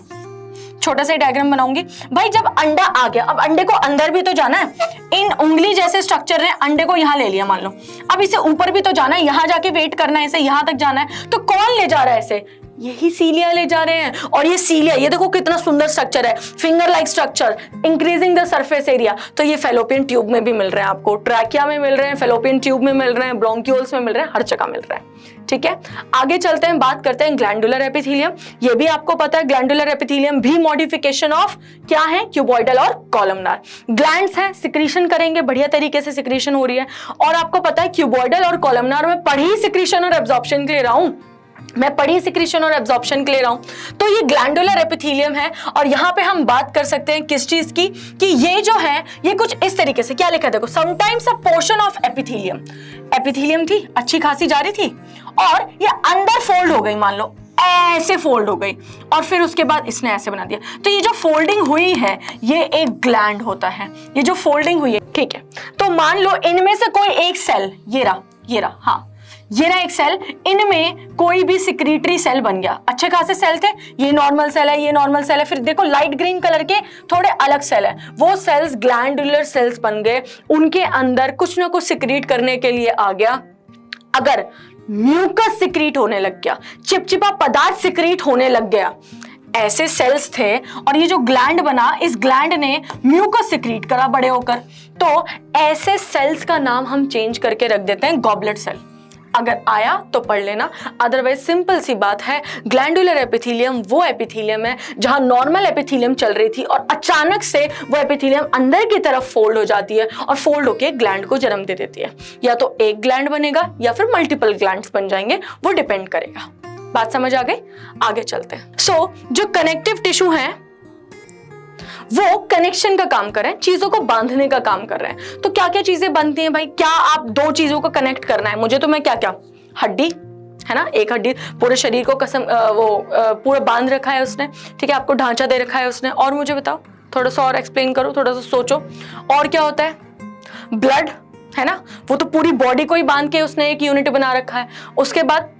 छोटा सा डायग्राम बनाऊंगी भाई। जब अंडा आ गया, अब अंडे को अंदर भी तो जाना है, इन उंगली जैसे स्ट्रक्चर ने अंडे को यहाँ ले लिया मान लो, अब इसे ऊपर भी तो जाना है, यहाँ जाके वेट करना है, इसे यहाँ तक जाना है, तो कौन ले जा रहा है इसे, यही सीलिया ले जा रहे हैं। और ये सीलिया, ये देखो कितना सुंदर स्ट्रक्चर है, finger like structure, increasing the surface area. तो ये फेलोपियन ट्यूब में भी मिल रहे हैं आपको, ट्रैकिया में मिल रहे हैं, फेलोपियन ट्यूब में मिल रहे हैं, ब्रोंकियोल्स में मिल रहे हैं, हर जगह मिल रहे हैं। ठीक है, आगे चलते हैं, बात करते हैं ग्लैंडुलर एपिथेलियम। ये भी आपको पता है ग्लैंडुलर एपिथेलियम भी मॉडिफिकेशन ऑफ क्या है, क्यूबॉइडल और कॉलमनार। ग्लैंड्स हैं, सिक्रीशन करेंगे, बढ़िया तरीके से सिक्रीशन हो रही है। और आपको पता है क्यूबॉइडल और कॉलमनार में पढ़ी सिक्रीशन और एब्जॉर्प्शन के लिए रहा हूं मैं, पढ़ी सिक्रीशन और एब्जॉर्प्शन के लिए रहा हूं। तो ये ग्लैंडुलर एपिथेलियम है। और यहां पे हम बात कर सकते हैं किस चीज की, कि ये जो है ये कुछ इस तरीके से, क्या लिखा है देखो, sometimes a portion of epithelium, epithelium थी अच्छी खासी जा रही थी और ये अंदर फोल्ड हो गई, मान लो ऐसे फोल्ड हो गई, और फिर उसके बाद इसने ऐसे बना दिया। तो ये जो फोल्डिंग हुई है ये एक ग्लैंड होता है, ये जो फोल्डिंग हुई है। ठीक है, तो मान लो इनमें से कोई एक सेल, ये रहा, हाँ ये रहा एक सेल, इनमें कोई भी सिक्रीटरी सेल बन गया, अच्छे खासे सेल थे, ये नॉर्मल सेल है, ये नॉर्मल सेल है, फिर देखो लाइट ग्रीन कलर के थोड़े अलग सेल है, वो सेल्स ग्लैंडुलर सेल्स बन गए, उनके अंदर कुछ ना कुछ सिक्रीट करने के लिए आ गया। अगर म्यूकस सिक्रीट होने लग गया, चिपचिपा पदार्थ सिक्रीट होने लग गया, ऐसे सेल्स थे, और ये जो ग्लैंड बना, इस ग्लैंड ने म्यूकस सिक्रीट करा बड़े होकर, तो ऐसे सेल्स का नाम हम चेंज करके रख देते हैं गॉबलेट सेल। अगर आया तो पढ़ लेना, अदरवाइज सिंपल सी बात है, ग्लैंडुलर एपिथेलियम वो एपिथेलियम है जहां नॉर्मल एपिथेलियम चल रही थी और अचानक से वो एपिथेलियम अंदर की तरफ फोल्ड हो जाती है और फोल्ड होके ग्लैंड को जन्म दे देती है। या तो एक ग्लैंड बनेगा या फिर मल्टीपल ग्लैंड्स बन जाएंगे, वो डिपेंड करेगा। बात समझ आ गई? आगे चलते हैं। जो कनेक्टिव टिश्यू है वो कनेक्शन का काम कर रहे हैं, चीजों को बांधने का काम कर रहे हैं। तो क्या क्या चीजें बनती हैं भाई? क्या आप दो चीजों को कनेक्ट करना है मुझे, तो मैं क्या क्या, हड्डी है ना, एक हड्डी पूरे शरीर को पूरा बांध रखा है उसने, ठीक है, आपको ढांचा दे रखा है उसने। और मुझे बताओ, थोड़ा सा और एक्सप्लेन करो, थोड़ा सा सोचो, और क्या होता है? ब्लड है ना, वो तो पूरी बॉडी को ही बांध के उसने एक यूनिट बना रखा है। उसके बाद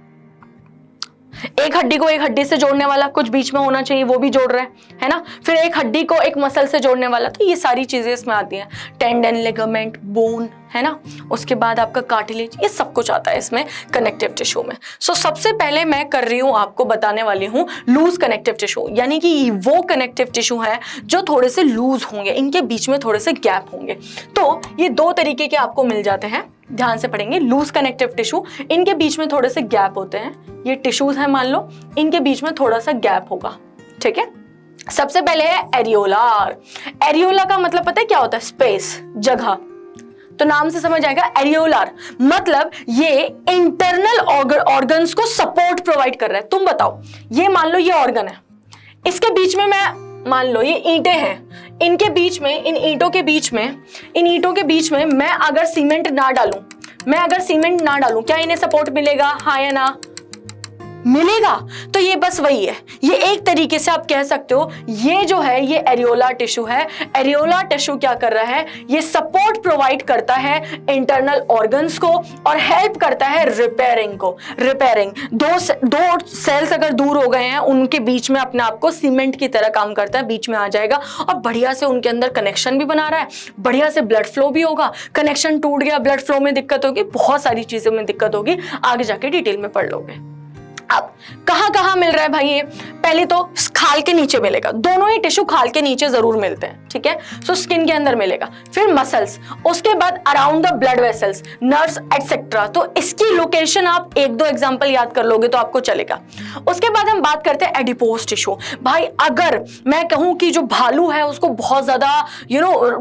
एक हड्डी को एक हड्डी से जोड़ने वाला कुछ बीच में होना चाहिए, वो भी जोड़ रहा है ना। फिर एक हड्डी को एक मसल से जोड़ने वाला, तो ये सारी चीजें इसमें आती हैं, टेंडन, लिगामेंट, बोन है ना। उसके बाद आपका कार्टिलेज, ये सब कुछ आता है इसमें कनेक्टिव टिश्यू में। सबसे पहले मैं कर रही हूँ, आपको बताने वाली हूँ लूज कनेक्टिव टिश्यू, यानी कि वो कनेक्टिव टिश्यू है जो थोड़े से लूज होंगे, इनके बीच में थोड़े से गैप होंगे। तो ये दो तरीके के आपको मिल जाते हैं, ध्यान से पढ़ेंगे। लूज कनेक्टिव टिश्यू, इनके बीच में थोड़े से गैप होते हैं, ये टिश्यूज है मान लो, इनके बीच में थोड़ा सा गैप होगा, ठीक है। सबसे पहले है एरियोलार। एरियोला का मतलब पता है क्या होता है? स्पेस, जगह। तो नाम से समझ आएगा, एरियोलार मतलब ये इंटरनल ऑर्गन्स को सपोर्ट प्रोवाइड कर रहा है। तुम बताओ, ये मान लो ये ऑर्गन है, इसके बीच में मैं मान लो ये ईंटें हैं, इनके बीच में, इन ईंटों के बीच में मैं अगर सीमेंट ना डालूं, क्या इन्हें सपोर्ट मिलेगा? हाँ या ना? मिलेगा। तो ये बस वही है, ये एक तरीके से आप कह सकते हो, ये जो है ये एरियोला टिश्यू है। एरियोला टिश्यू क्या कर रहा है? ये सपोर्ट प्रोवाइड करता है इंटरनल ऑर्गन्स को और हेल्प करता है रिपेयरिंग को। दो सेल्स अगर दूर हो गए हैं, उनके बीच में अपने आप को सीमेंट की तरह काम करता है, बीच में आ जाएगा और बढ़िया से उनके अंदर कनेक्शन भी बना रहा है, बढ़िया से ब्लड फ्लो भी होगा। कनेक्शन टूट गया, ब्लड फ्लो में दिक्कत होगी, बहुत सारी चीजों में दिक्कत होगी, आगे जाके डिटेल में पढ़ लोगे। अब कहां मिल रहा है भाई? ये पहले तो खाल के नीचे मिलेगा, दोनों ही टिश्यू खाल के नीचे जरूर मिलते हैं, ठीक है। स्किन के अंदर मिलेगा, फिर मसल्स, उसके बाद around the blood vessels, nerves etcetera. तो इसकी लोकेशन आप एक दो एग्जांपल याद कर लोगे तो आपको चलेगा। उसके बाद हम बात करते हैं एडिपोज टिश्यू। भाई अगर मैं कहूं कि जो भालू है उसको बहुत ज्यादा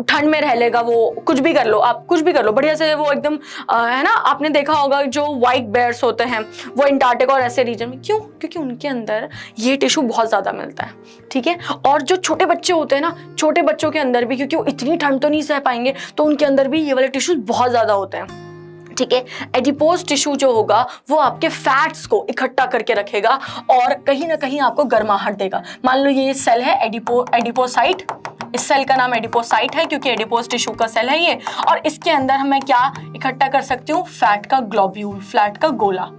ठंड में रह लेगा, वो कुछ भी कर लो, आप कुछ भी कर लो बढ़िया से, वो एकदम है ना, आपने देखा होगा जो व्हाइट बेयर्स होते हैं वो अंटार्कटिका और ऐसे रीजन में, क्यों? क्योंकि उनके अंदर ये टिश्यू बहुत ज्यादा मिलता है, ठीक है। और जो छोटे बच्चे होते हैं ना, छोटे बच्चों के अंदर भी, क्योंकि वो इतनी ठंड तो नहीं सह पाएंगे, तो उनके अंदर भी ये वाले टिश्यूज बहुत ज्यादा होते हैं, ठीक है। एडिपोज टिश्यू जो होगा वो आपके फैट्स को इकट्ठा करके रखेगा और कहीं ना कहीं आपको गर्माहट देगा। मान लो ये सेल है एडिपोसाइट, इस सेल का नाम एडिपोसाइट है क्योंकि एडिपोज टिश्यू का सेल है ये, और इसके अंदर मैं क्या इकट्ठा कर सकती हूँ, फैट का ग्लोब्यूल, फ्लैट का गोला,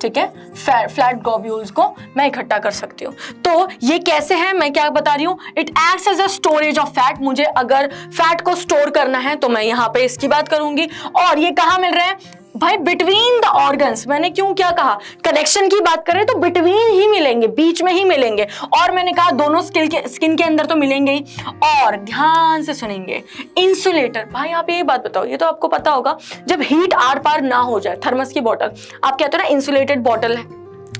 ठीक है, फ्लैट ग्लोब्यूल्स को मैं इकट्ठा कर सकती हूँ। तो ये कैसे है, मैं क्या बता रही हूँ, it acts as a storage of fat. मुझे अगर फैट को स्टोर करना है तो मैं यहाँ पे इसकी बात करूंगी। और ये कहाँ मिल रहे हैं भाई, बिटवीन द ऑर्गन्स। मैंने क्यों क्या कहा, कनेक्शन की बात करें तो बिटवीन ही मिलेंगे, बीच में ही मिलेंगे। और मैंने कहा दोनों स्किन के अंदर तो मिलेंगे ही। और ध्यान से सुनेंगे, इंसुलेटर। भाई आप ये बात बताओ, ये तो आपको पता होगा, जब हीट आर पार ना हो जाए, थर्मस की बोतल, आप कहते हो ना इंसुलेटेड बोतल है,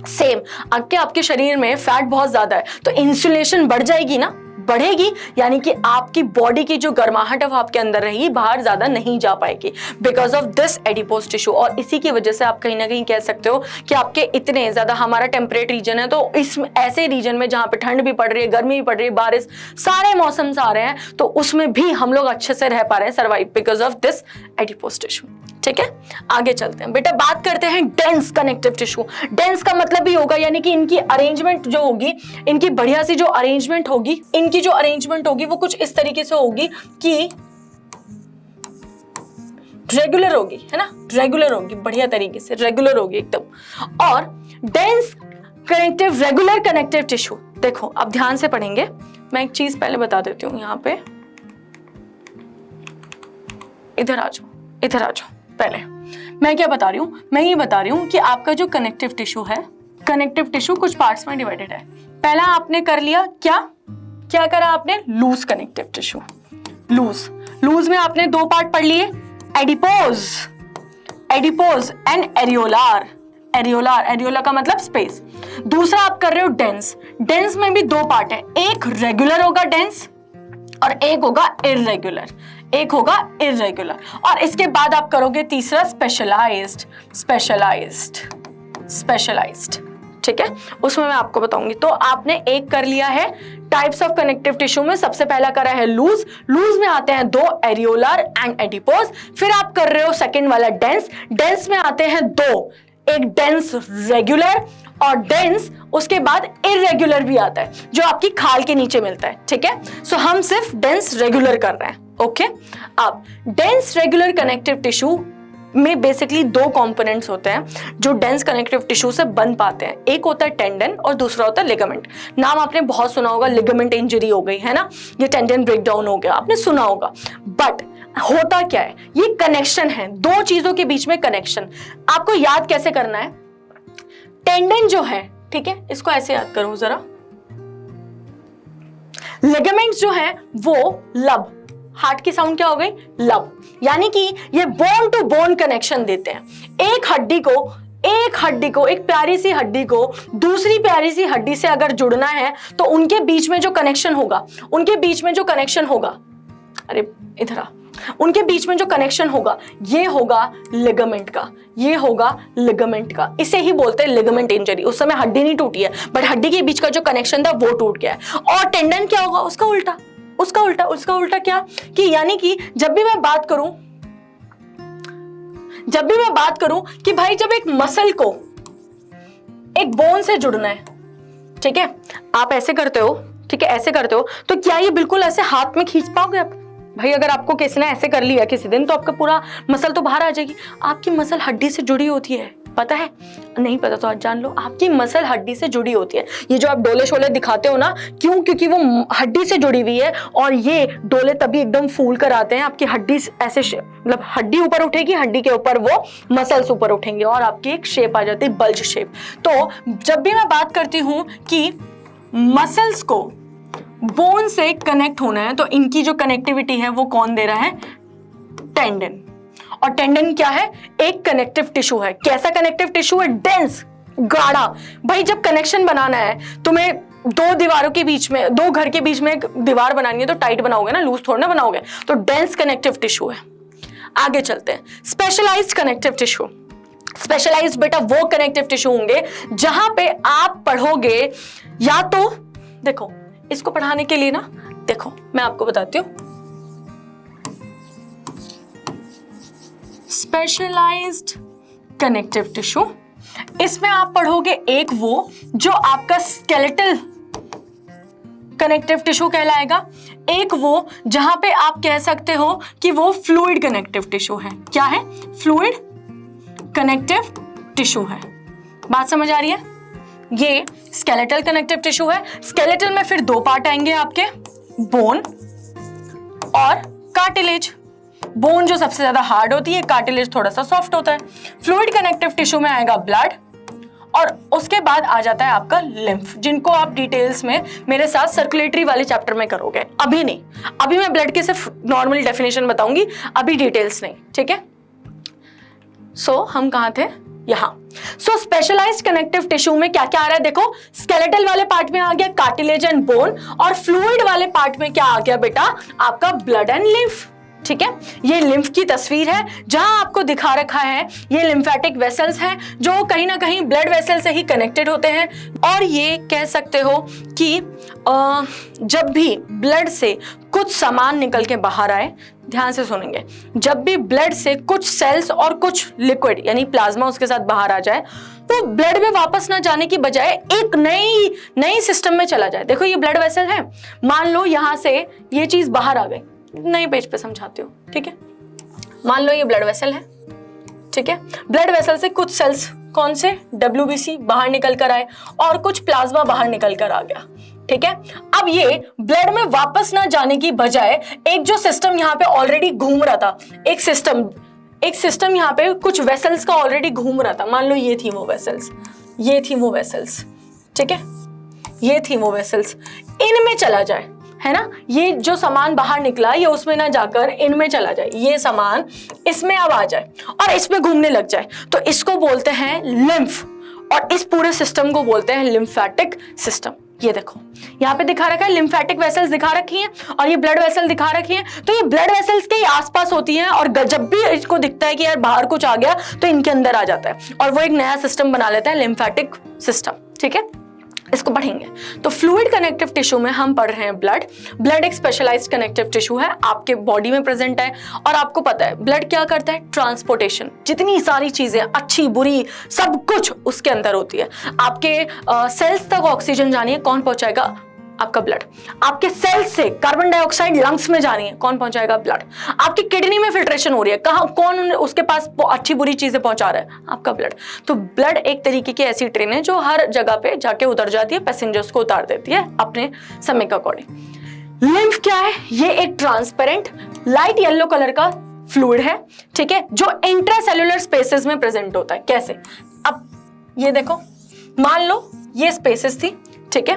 सेम आपके शरीर में फैट बहुत ज्यादा है तो इंसुलेशन बढ़ जाएगी ना, बढ़ेगी, यानी कि आपकी बॉडी की जो गर्माहट है वो आपके अंदर रहेगी, बाहर ज्यादा नहीं जा पाएगी because of this adipose tissue. और इसी की वजह से आप कहीं ना कहीं कह सकते हो कि आपके इतने ज्यादा, हमारा टेम्परेट रीजन है तो इस ऐसे रीजन में जहां पे ठंड भी पड़ रही है, गर्मी भी पड़ रही है, बारिश, सारे मौसम आ रहे हैं, तो उसमें भी हम लोग अच्छे से रह पा रहे हैं, survive because of this adipose tissue. ठीक है, आगे चलते हैं बेटा, बात करते हैं डेंस कनेक्टिव टिश्यू। डेंस का मतलब भी होगा यानी कि इनकी अरेंजमेंट जो होगी, इनकी बढ़िया सी जो अरेंजमेंट होगी, इनकी जो अरेंजमेंट होगी वो कुछ इस तरीके से होगी कि रेगुलर होगी, है ना, रेगुलर होगी, बढ़िया तरीके से रेगुलर होगी एकदम। और dense connective, regular connective tissue, देखो अब ध्यान से पढ़ेंगे, मैं एक चीज पहले बता देती हूं, यहां पे इधर आ जाओ, इधर आ जाओ। पहले मैं क्या बता रही हूं, मैं ये बता रही हूं कि आपका जो कनेक्टिव टिश्यू है, कनेक्टिव टिश्यू कुछ पार्ट्स में डिवाइडेड है। पहला आपने कर लिया क्या करा आपने, लूज कनेक्टिव टिश्यू। लूज में आपने दो पार्ट पढ़ लिए, एडिपोज एंड एरियोलार। एरियोला का मतलब स्पेस। दूसरा आप कर रहे हो डेंस में भी दो पार्ट है, एक रेगुलर होगा डेंस और एक होगा इररेगुलर। और इसके बाद आप करोगे तीसरा स्पेशलाइज्ड, ठीक है, उसमें मैं आपको बताऊंगी। तो आपने एक कर लिया है टाइप्स ऑफ कनेक्टिव टिश्यू में, सबसे पहला करा है लूज में आते हैं दो, एरियोलर एंड एडिपोज। फिर आप कर रहे हो सेकंड वाला डेंस में आते हैं दो, एक डेंस रेगुलर और डेंस, उसके बाद इररेगुलर भी आता है जो आपकी खाल के नीचे मिलता है, ठीक है। सो हम सिर्फ डेंस रेगुलर कर रहे हैं, ओके। अब डेंस रेगुलर कनेक्टिव टिश्यू में बेसिकली दो कंपोनेंट्स होते हैं जो डेंस कनेक्टिव टिश्यू से बन पाते हैं, एक होता है टेंडन और दूसरा होता है लिगामेंट। नाम आपने बहुत सुना होगा, लिगामेंट इंजरी हो गई है ना, ये टेंडन ब्रेकडाउन हो गया, आपने सुना होगा। बट होता क्या है, ये कनेक्शन है, दो चीजों के बीच में कनेक्शन। आपको याद कैसे करना है, टेंडन जो है, ठीक है, इसको ऐसे याद करो जरा, लिगामेंट्स जो है वो लब, हार्ट की साउंड क्या हो गई, लब, यानी कि ये बोन टू बोन कनेक्शन देते हैं। एक हड्डी को, एक प्यारी सी हड्डी को दूसरी प्यारी सी हड्डी से अगर जुड़ना है तो उनके बीच में जो कनेक्शन होगा, अरे इधर आ, उनके बीच में जो कनेक्शन होगा ये होगा लिगामेंट का, इसे ही बोलते हैं लिगामेंट इंजरी। उस समय हड्डी नहीं टूटी है बट हड्डी के बीच का जो कनेक्शन था वो टूट गया है। और टेंडन क्या होगा, उसका उल्टा क्या, कि यानी कि जब भी मैं बात करूं कि भाई जब एक मसल को एक बोन से जुड़ना है, ठीक है, आप ऐसे करते हो, ठीक है, ऐसे करते हो, तो क्या ये बिल्कुल ऐसे हाथ में खींच पाओगे आप? भाई अगर आपको किसी ने ऐसे कर लिया किसी दिन तो आपका पूरा मसल तो बाहर आ जाएगी। आपकी मसल हड्डी से जुड़ी होती है, पता है? नहीं पता तो आज जान लो, आपकी मसल हड्डी से जुड़ी होती है। ये जो आप डोले शोले दिखाते हो ना, क्यों? क्योंकि वो हड्डी से जुड़ी हुई है और ये डोले तभी एकदम फूल कर आते हैं। आपकी हड्डी ऐसे मतलब हड्डी ऊपर उठेगी, हड्डी के ऊपर वो मसल्स ऊपर उठेंगे और आपकी एक शेप आ जाती है, बल्ज शेप। तो जब भी मैं बात करती हूं कि मसल्स को बोन से कनेक्ट होना है तो इनकी जो कनेक्टिविटी है वो कौन दे रहा है? टेंडन। और टेंडन क्या है? एक कनेक्टिव टिश्यू है। कैसा कनेक्टिव टिश्यू है? डेंस, गाढ़ा। भाई जब कनेक्शन बनाना है तुम्हें दो दीवारों के बीच में, दो घर के बीच में एक दीवार बनानी है तो टाइट बनाओगे ना, लूज थोड़ा ना बनाओगे। तो डेंस कनेक्टिव टिश्यू है। आगे चलते हैं, स्पेशलाइज्ड कनेक्टिव टिश्यू। स्पेशलाइज्ड बेटा वो कनेक्टिव टिश्यू होंगे जहां पे आप पढ़ोगे, या तो देखो इसको पढ़ाने के लिए ना, देखो मैं आपको बताती हूं, स्पेशलाइज्ड कनेक्टिव टिश्यू, इसमें आप पढ़ोगे एक वो जो आपका स्केलेटल कनेक्टिव टिश्यू कहलाएगा, एक वो जहां पे आप कह सकते हो कि वो फ्लूइड कनेक्टिव टिश्यू है। क्या है? फ्लूइड कनेक्टिव टिश्यू है। बात समझ आ रही है? ये स्केलेटल कनेक्टिव टिश्यू है। स्केलेटल में फिर दो पार्ट आएंगे आपके, बोन और कार्टिलेज। बोन जो सबसे ज्यादा हार्ड होती है, कार्टिलेज थोड़ा सा सॉफ्ट होता है। फ्लूइड कनेक्टिव टिश्यू में आएगा ब्लड और उसके बाद आ जाता है आपका लिम्फ, जिनको आप डिटेल्स में मेरे साथ सर्कुलेटरी वाले चैप्टर में करोगे। अभी नहीं, अभी मैं ब्लड की सिर्फ नॉर्मल डेफिनेशन बताऊंगी, अभी डिटेल्स नहीं, ठीक है। सो हम कहां थे? यहां। सो स्पेशलाइज्ड कनेक्टिव टिश्यू में क्या क्या आ रहा है देखो, स्केलेटल वाले पार्ट में आ गया कार्टिलेज एंड बोन, और फ्लूइड वाले पार्ट में क्या आ गया बेटा? आपका ब्लड एंड लिम्फ, ठीक है। ये लिम्फ की तस्वीर है, जहां आपको दिखा रखा है ये लिम्फेटिक वेसल्स हैं जो कहीं ना कहीं ब्लड वेसल से ही कनेक्टेड होते हैं। और ये कह सकते हो कि जब भी ब्लड से कुछ सामान निकल के बाहर आए, ध्यान से सुनेंगे, जब भी ब्लड से कुछ सेल्स और कुछ लिक्विड यानी प्लाज्मा उसके साथ बाहर आ जाए, तो ब्लड में वापस ना जाने की बजाय एक नई सिस्टम में चला जाए। देखो ये ब्लड वेसल है, मान लो यहां से ये चीज बाहर आ गई, नए पेज पे समझाती हूँ, ठीक है। मान लो ये ब्लड वेसल है, ठीक है। ब्लड वेसल से कुछ सेल्स, कौन से? WBC बाहर निकल कर आए और कुछ प्लाज्मा बाहर निकल कर आ गया, ठीक है। अब ये ब्लड में वापस ना जाने की बजाय एक जो सिस्टम यहाँ पे ऑलरेडी घूम रहा था, एक सिस्टम यहाँ पे कुछ वेसल्स का ऑलरेडी घूम रहा था। मान लो ये थी वो वेसल्स, ये थी वो वेसल्स, ठीक है, ये थी वो वेसल्स, इनमें चला जाए, है ना। ये जो सामान बाहर निकला ये उसमें ना जाकर इनमें चला जाए, ये सामान इसमें अब आ जाए और इसमें घूमने लग जाए, तो इसको बोलते हैं लिम्फ, और इस पूरे सिस्टम को बोलते हैं लिम्फेटिक सिस्टम। ये देखो यहाँ पे दिखा रखा है, लिम्फेटिक वेसल्स दिखा रखी हैं और ये ब्लड वेसल दिखा रखी हैं। तो ये ब्लड वेसल्स के ही आसपास होती हैं और जब भी इसको दिखता है कि यार बाहर कुछ आ गया तो इनके अंदर आ जाता है और वो एक नया सिस्टम बना लेता है, लिम्फेटिक सिस्टम, ठीक है। इसको पढ़ेंगे। तो फ्लूइड कनेक्टिव टिश्यू में हम पढ़ रहे हैं ब्लड एक स्पेशलाइज्ड कनेक्टिव टिश्यू है, आपके बॉडी में प्रेजेंट है। और आपको पता है ब्लड क्या करता है? ट्रांसपोर्टेशन, जितनी सारी चीजें अच्छी बुरी सब कुछ उसके अंदर होती है। आपके सेल्स तक ऑक्सीजन जानी है, कौन पहुंचाएगा? आपका ब्लड। आपके सेल्स से कार्बन डाइऑक्साइड लंग्स में जानी है, कौन पहुंचाएगा? ब्लड। आपकी किडनी में फिल्ट्रेशन हो रही है, कहां, कौन उसके पास अच्छी बुरी चीजें पहुंचा रहा है? आपका ब्लड। तो ब्लड एक तरीके की ऐसी ट्रेन है जो हर जगह पे जाके उतर जाती है, पैसेंजर्स को उतार देती है अपने समय के अकॉर्डिंग। लिम्फ क्या है? ये एक ट्रांसपेरेंट लाइट येलो कलर का फ्लूइड है, ठीक है, जो इंट्रासेल्युलर स्पेसेस में प्रेजेंट होता है। कैसे? अब ये देखो, मान लो ये स्पेसेस थी, ठीक है,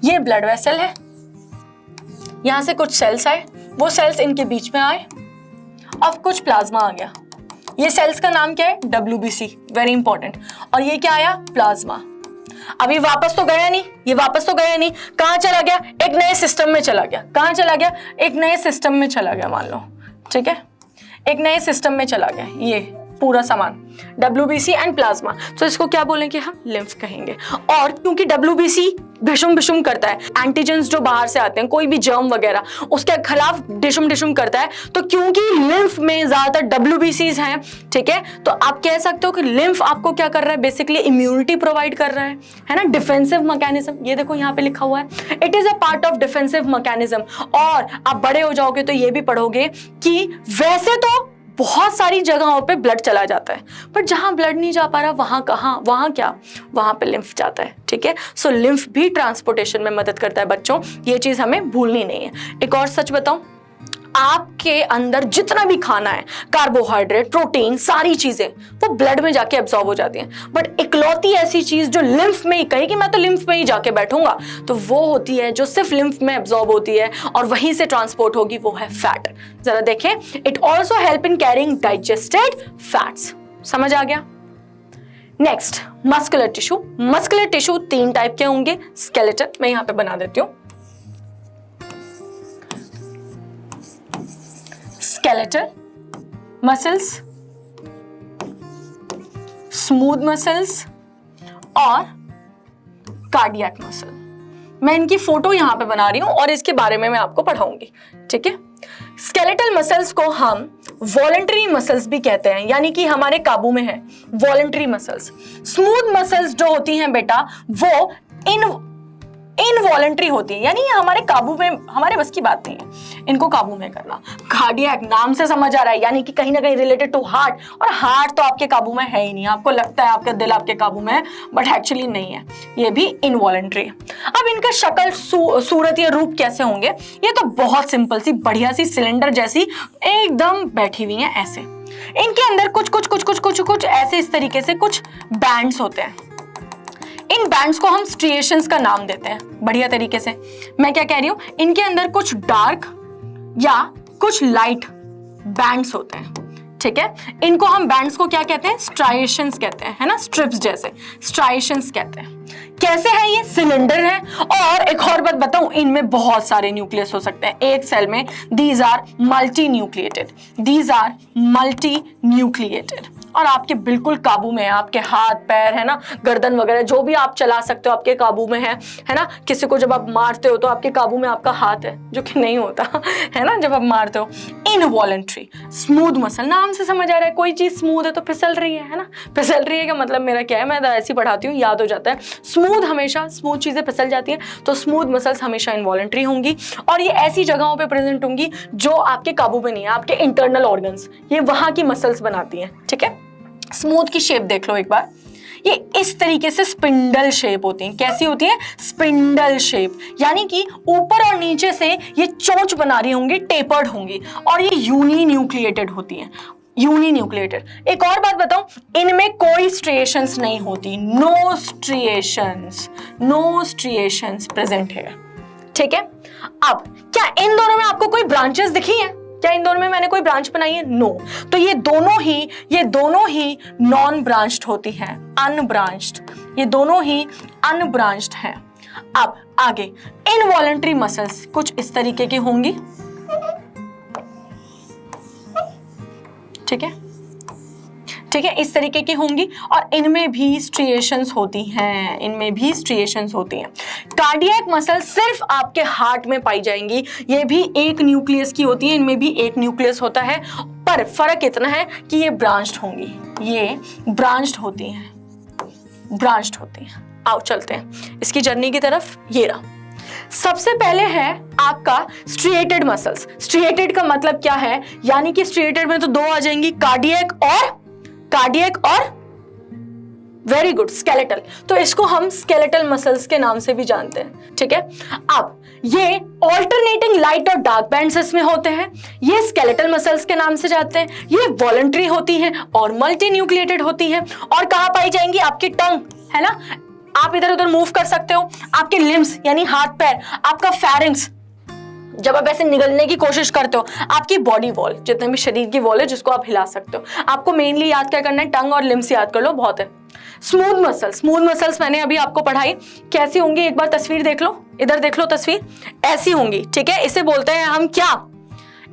ये ब्लड वेसल है, यहां से कुछ सेल्स आए, वो सेल्स इनके बीच में आए, अब कुछ प्लाज्मा आ गया। ये सेल्स का नाम क्या है? WBC, very important. और ये क्या आया? प्लाज्मा। अभी वापस तो गया नहीं, ये वापस तो गया नहीं, कहां चला गया? एक नए सिस्टम में चला गया। कहां चला गया? एक नए सिस्टम में चला गया, मान लो, ठीक है, एक नए सिस्टम में चला गया ये पूरा सामान, WBC एंड प्लाज्मा। तो इसको क्या बोलेंगे हम? लिम्फ कहेंगे। और क्योंकि WBC ढिशुम करता है, एंटीजेंस जो बाहर से आते हैं, कोई भी जर्म वगैरह, उसके खिलाफ ढिशुम करता है, तो क्योंकि लिम्फ में ज्यादातर WBCs हैं, ठीक है, तो आप कह सकते हो कि लिम्फ आपको क्या कर रहा है? बेसिकली इम्यूनिटी प्रोवाइड कर रहा है ना, डिफेंसिव मैकेनिज्म। ये देखो यहाँ पे लिखा हुआ है, it is a part of defensive mechanism. और आप बड़े हो जाओगे तो ये भी पढ़ोगे कि वैसे तो बहुत सारी जगहों पे ब्लड चला जाता है, पर जहां ब्लड नहीं जा पा रहा वहां कहां? वहां क्या? वहां पे लिम्फ जाता है, ठीक है। सो लिम्फ भी ट्रांसपोर्टेशन में मदद करता है बच्चों, ये चीज हमें भूलनी नहीं है। एक और सच बताऊं, आपके अंदर जितना भी खाना है, कार्बोहाइड्रेट, प्रोटीन, सारी चीजें वो ब्लड में जाके एब्जॉर्ब हो जाती हैं, बट इकलौती ऐसी चीज जो लिम्फ में ही कहे कि मैं तो लिम्फ में ही जाके बैठूंगा, तो वो होती है जो सिर्फ लिम्फ में एब्जॉर्ब होती है और वहीं से ट्रांसपोर्ट होगी, वो है फैट। जरा देखें, it also help in carrying digested fats. समझ आ गया? Next, muscular tissue. Muscular tissue 3 type के होंगे। स्केलेटन, मैं यहां पे बना देती हूं, skeletal muscles, smooth muscles और कार्डियक मसल। मैं इनकी फोटो यहां पे बना रही हूं और इसके बारे में मैं आपको पढ़ाऊंगी, ठीक है। स्केलेटल मसल्स को हम वॉलंटरी मसल्स भी कहते हैं, यानी कि हमारे काबू में है वॉलंटरी मसल्स। स्मूथ मसल्स जो होती हैं बेटा वो इनवॉलंटरी होती है, यानी ये हमारे काबू में, हमारे बस की बात नहीं है इनको काबू में करना। कार्डियक नाम से समझ आ रहा है, यानी कि कहीं ना कहीं रिलेटेड टू हार्ट, और हार्ट तो आपके काबू में है ही नहीं। आपको लगता है आपका दिल आपके काबू में है, बट एक्चुअली नहीं है, ये भी इनवॉलंटरी है। अब इनका शक्ल सूरत या रूप कैसे होंगे, ये तो बहुत सिंपल सी बढ़िया सी सिलेंडर जैसी एकदम बैठी हुई है ऐसे। इनके अंदर कुछ ऐसे इस तरीके से कुछ बैंड्स होते हैं। इन बैंड्स को हम स्ट्रिएशंस का नाम देते हैं बढ़िया तरीके से। मैं क्या कह रही हूं, इनके अंदर कुछ डार्क या कुछ लाइट बैंड्स होते हैं, ठीक है। इनको हम बैंड्स को क्या कहते हैं, स्ट्राइएशंस कहते हैं, है ना, स्ट्रिप्स जैसे स्ट्राइएशंस कहते हैं। कैसे है ये, सिलेंडर है। और एक और बात बताऊं, इनमें बहुत सारे न्यूक्लियस हो सकते हैं एक सेल में। These are multi nucleated, these are multi nucleated, और आपके बिल्कुल काबू में है। आपके हाथ पैर, है ना, गर्दन वगैरह जो भी आप चला सकते हो आपके काबू में है ना। किसी को जब आप मारते हो तो आपके काबू में आपका हाथ है, जो कि नहीं होता है ना जब आप मारते हो। इनवॉलंटरी स्मूथ मसल, नाम से समझ आ रहा है कोई चीज स्मूथ है तो फिसल रही है ना। फिसल रही है का मतलब मेरा क्या है, मैं ऐसी पढ़ाती हूँ याद हो जाता है। स्मूथ, हमेशा स्मूथ चीजें फिसल जाती हैं, तो स्मूथ मसल्स हमेशा इनवॉलंटरी होंगी, और ये ऐसी जगहों पे प्रेजेंट होंगी जो आपके काबू में नहीं है। आपके इंटरनल ऑर्गन्स, ये वहां की मसल्स बनाती हैं, ठीक है। स्मूथ की शेप देख लो एक बार, ये इस तरीके से स्पिंडल शेप होती है। कैसी होती है, स्पिंडल शेप, यानी कि ऊपर और नीचे से ये चोंच बना रही होंगी, टेपर्ड होंगी, और ये यूनी न्यूक्लिएटेड होती हैं, यूनी न्यूक्लिएटेड। एक और बात बताऊं, इनमें कोई स्ट्रिएशंस नहीं होती, नो स्ट्रिएशंस प्रेजेंट है, ठीक है। अब क्या इन दोनों में आपको कोई ब्रांचेस दिखी हैं, क्या इन दोनों में मैंने कोई ब्रांच बनाई है, नो। तो ये दोनों ही नॉन ब्रांच्ड होती हैं, अनब्रांच्ड, ये दोनों ही अनब्रांच्ड हैं। अब आगे इनवॉलंटरी मसल्स कुछ इस तरीके की होंगी, ठीक है, इस तरीके की होंगी, और इनमें भी स्ट्रिएशंस होती हैं, कार्डियक मसल सिर्फ आपके हार्ट में पाई जाएंगी, ये भी एक न्यूक्लियस की होती है, इनमें भी एक न्यूक्लियस होता है, पर फर्क इतना है कि ये ब्रांच्ड होंगी, ये ब्रांच्ड होती हैं। आओ चलते हैं इसकी जर्नी की तरफ। ये रहा, सबसे पहले है आपका स्ट्रिएटेड मसल्स। स्ट्रिएटेड का मतलब क्या है, यानी कि स्ट्रिएटेड में तो दो आ जाएंगी, कार्डियक और वेरी गुड स्केलेटल, तो इसको हम स्केलेटल मसल्स के नाम से भी जानते हैं, ठीक है। अब ये ऑल्टरनेटिंग लाइट और डार्क बैंड्स इसमें होते हैं, ये स्केलेटल मसल्स के नाम से जानते हैं। ये वॉलंटरी होती हैं और मल्टी न्यूक्लिएटेड होती हैं, और कहां पाई जाएंगी, आपकी टंग, है ना, आप इधर उधर मूव कर सकते हो, आपके लिम्स यानी हाथ पैर, आपका फेरिंग्स, जब आप ऐसे निगलने की कोशिश करते हो, आपकी बॉडी वॉल, जितने भी शरीर की वॉल है जिसको आप हिला सकते हो, आपको मेनली याद क्या करना है, टंग और लिम्स याद कर लो, बहुत है। स्मूथ मसल्स मैंने अभी आपको पढ़ाई, कैसी होंगी, एक बार तस्वीर देख लो, इधर देख लो तस्वीर, ऐसी होंगी, ठीक है। इसे बोलते हैं हम क्या,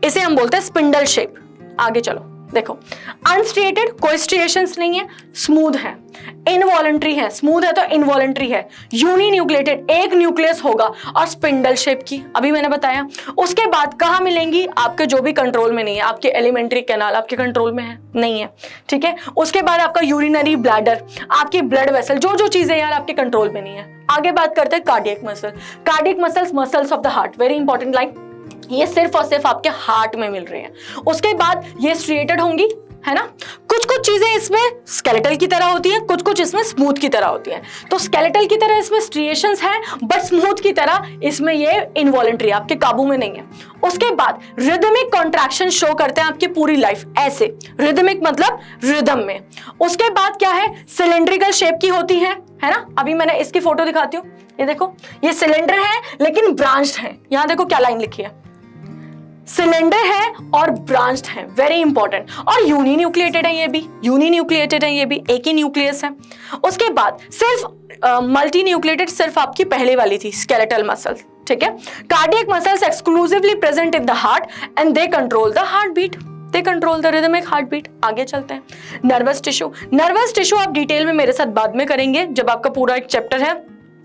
इसे हम बोलते हैं स्पिंडल शेप। आगे चलो, देखो, अनस्ट्रिएटेड, कोई स्ट्रिएशंस नहीं है, स्मूथ है, इनवॉलंटरी है, स्मूथ है तो इनवॉलंटरी है, यूनी न्यूक्लिएटेड, एक न्यूक्लियस होगा, और स्पिंडल शेप की, अभी मैंने बताया। उसके बाद कहाँ मिलेंगी, आपके जो भी कंट्रोल में नहीं है, आपके एलिमेंट्री कैनाल आपके कंट्रोल में है नहीं है, ठीक है। उसके बाद आपका यूरिनरी ब्लैडर, आपके ब्लड वेसल, जो चीजें यार आपके कंट्रोल में नहीं है। आगे बात करते हैं cardiac muscles of the heart, very important line, ये सिर्फ और सिर्फ आपके हार्ट में मिल रहे हैं। उसके बाद ये स्ट्रिएटेड होंगी, है ना। कुछ चीजें इसमें स्केलेटल की तरह होती हैं, कुछ इसमें स्मूथ की तरह होती हैं। तो स्केलेटल की तरह इसमें स्ट्रिएशंस हैं, बट स्मूथ की तरह इसमें ये इनवॉलंटरी, आपके काबू में नहीं है। उसके बाद रिदमिक कॉन्ट्रैक्शन शो करते हैं आपकी पूरी लाइफ, ऐसे, रिदमिक मतलब रिदम में। उसके बाद क्या है, सिलेंड्रिकल शेप की होती है ना। अभी मैंने इसकी फोटो दिखाती हूँ, ये देखो, ये सिलेंडर है लेकिन ब्रांच्ड है। यहां देखो क्या लाइन लिखी है, सिलेंडर है और ब्रांच्ड है, वेरी इंपॉर्टेंट। और यूनी न्यूक्लिएटेड है, ये भी एक ही न्यूक्लियस है। उसके बाद सिर्फ मल्टी न्यूक्लिएटेड सिर्फ आपकी पहले वाली थी, स्केलेटल मसल, ठीक है। Cardiac muscles exclusively present in the heart and they control the heart beat, they control the rhythmic heart beat. आगे चलते हैं, नर्वस टिश्यू आप डिटेल में मेरे साथ बाद में करेंगे, जब आपका पूरा एक चैप्टर है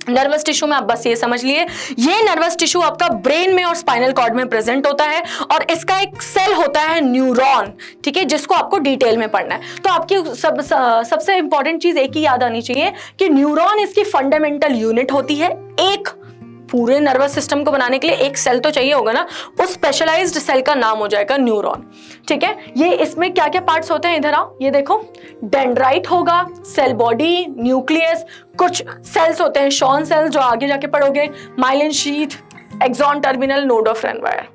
नर्वस टिश्यू में आप बस ये समझ लिए, ये नर्वस टिश्यू आपका ब्रेन में और स्पाइनल कॉर्ड में प्रेजेंट होता है और इसका एक सेल होता है न्यूरॉन, ठीक है, जिसको आपको डिटेल में पढ़ना है। तो आपकी सबसे इंपॉर्टेंट चीज एक ही याद आनी चाहिए कि न्यूरॉन इसकी फंडामेंटल यूनिट होती है। एक पूरे नर्वस सिस्टम को बनाने के लिए एक सेल तो चाहिए होगा ना, उस स्पेशलाइज्ड सेल का नाम हो जाएगा न्यूरॉन, ठीक है। ये इसमें क्या क्या पार्ट्स होते हैं, इधर आओ, ये देखो, डेंड्राइट होगा, सेल बॉडी, न्यूक्लियस, कुछ सेल्स होते हैं शॉन सेल्स जो आगे जाके पढ़ोगे, myelin sheath, axon terminal, node of Ranvier,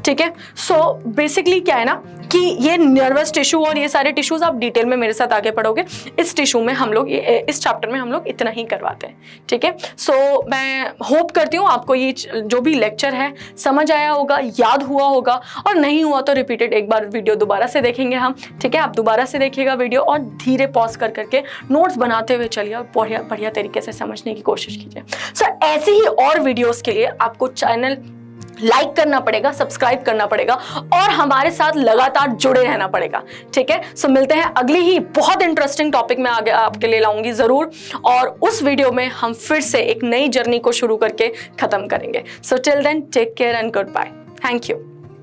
ठीक है। सो बेसिकली क्या है ना कि ये नर्वस टिश्यू और ये सारे टिश्यूज आप डिटेल में मेरे साथ आगे पढ़ोगे। इस टिश्यू में हम लोग इस चैप्टर में हम लोग इतना ही करवाते हैं, ठीक है। सो मैं होप करती हूँ आपको ये जो भी लेक्चर है समझ आया होगा, याद हुआ होगा, और नहीं हुआ तो रिपीटेड एक बार वीडियो दोबारा से देखेंगे हम, ठीक है। आप दोबारा से देखिएगा वीडियो और धीरे पॉज कर करके नोट्स बनाते हुए चलिए और बढ़िया बढ़िया तरीके से समझने की कोशिश कीजिए। सो ऐसे ही और वीडियोस के लिए आपको चैनल लाइक करना पड़ेगा, सब्सक्राइब करना पड़ेगा और हमारे साथ लगातार जुड़े रहना पड़ेगा, ठीक है। सो मिलते हैं अगली ही बहुत इंटरेस्टिंग टॉपिक में आगे आपके लिए लाऊंगी जरूर, और उस वीडियो में हम फिर से एक नई जर्नी को शुरू करके खत्म करेंगे। So till then take care and good bye, thank you.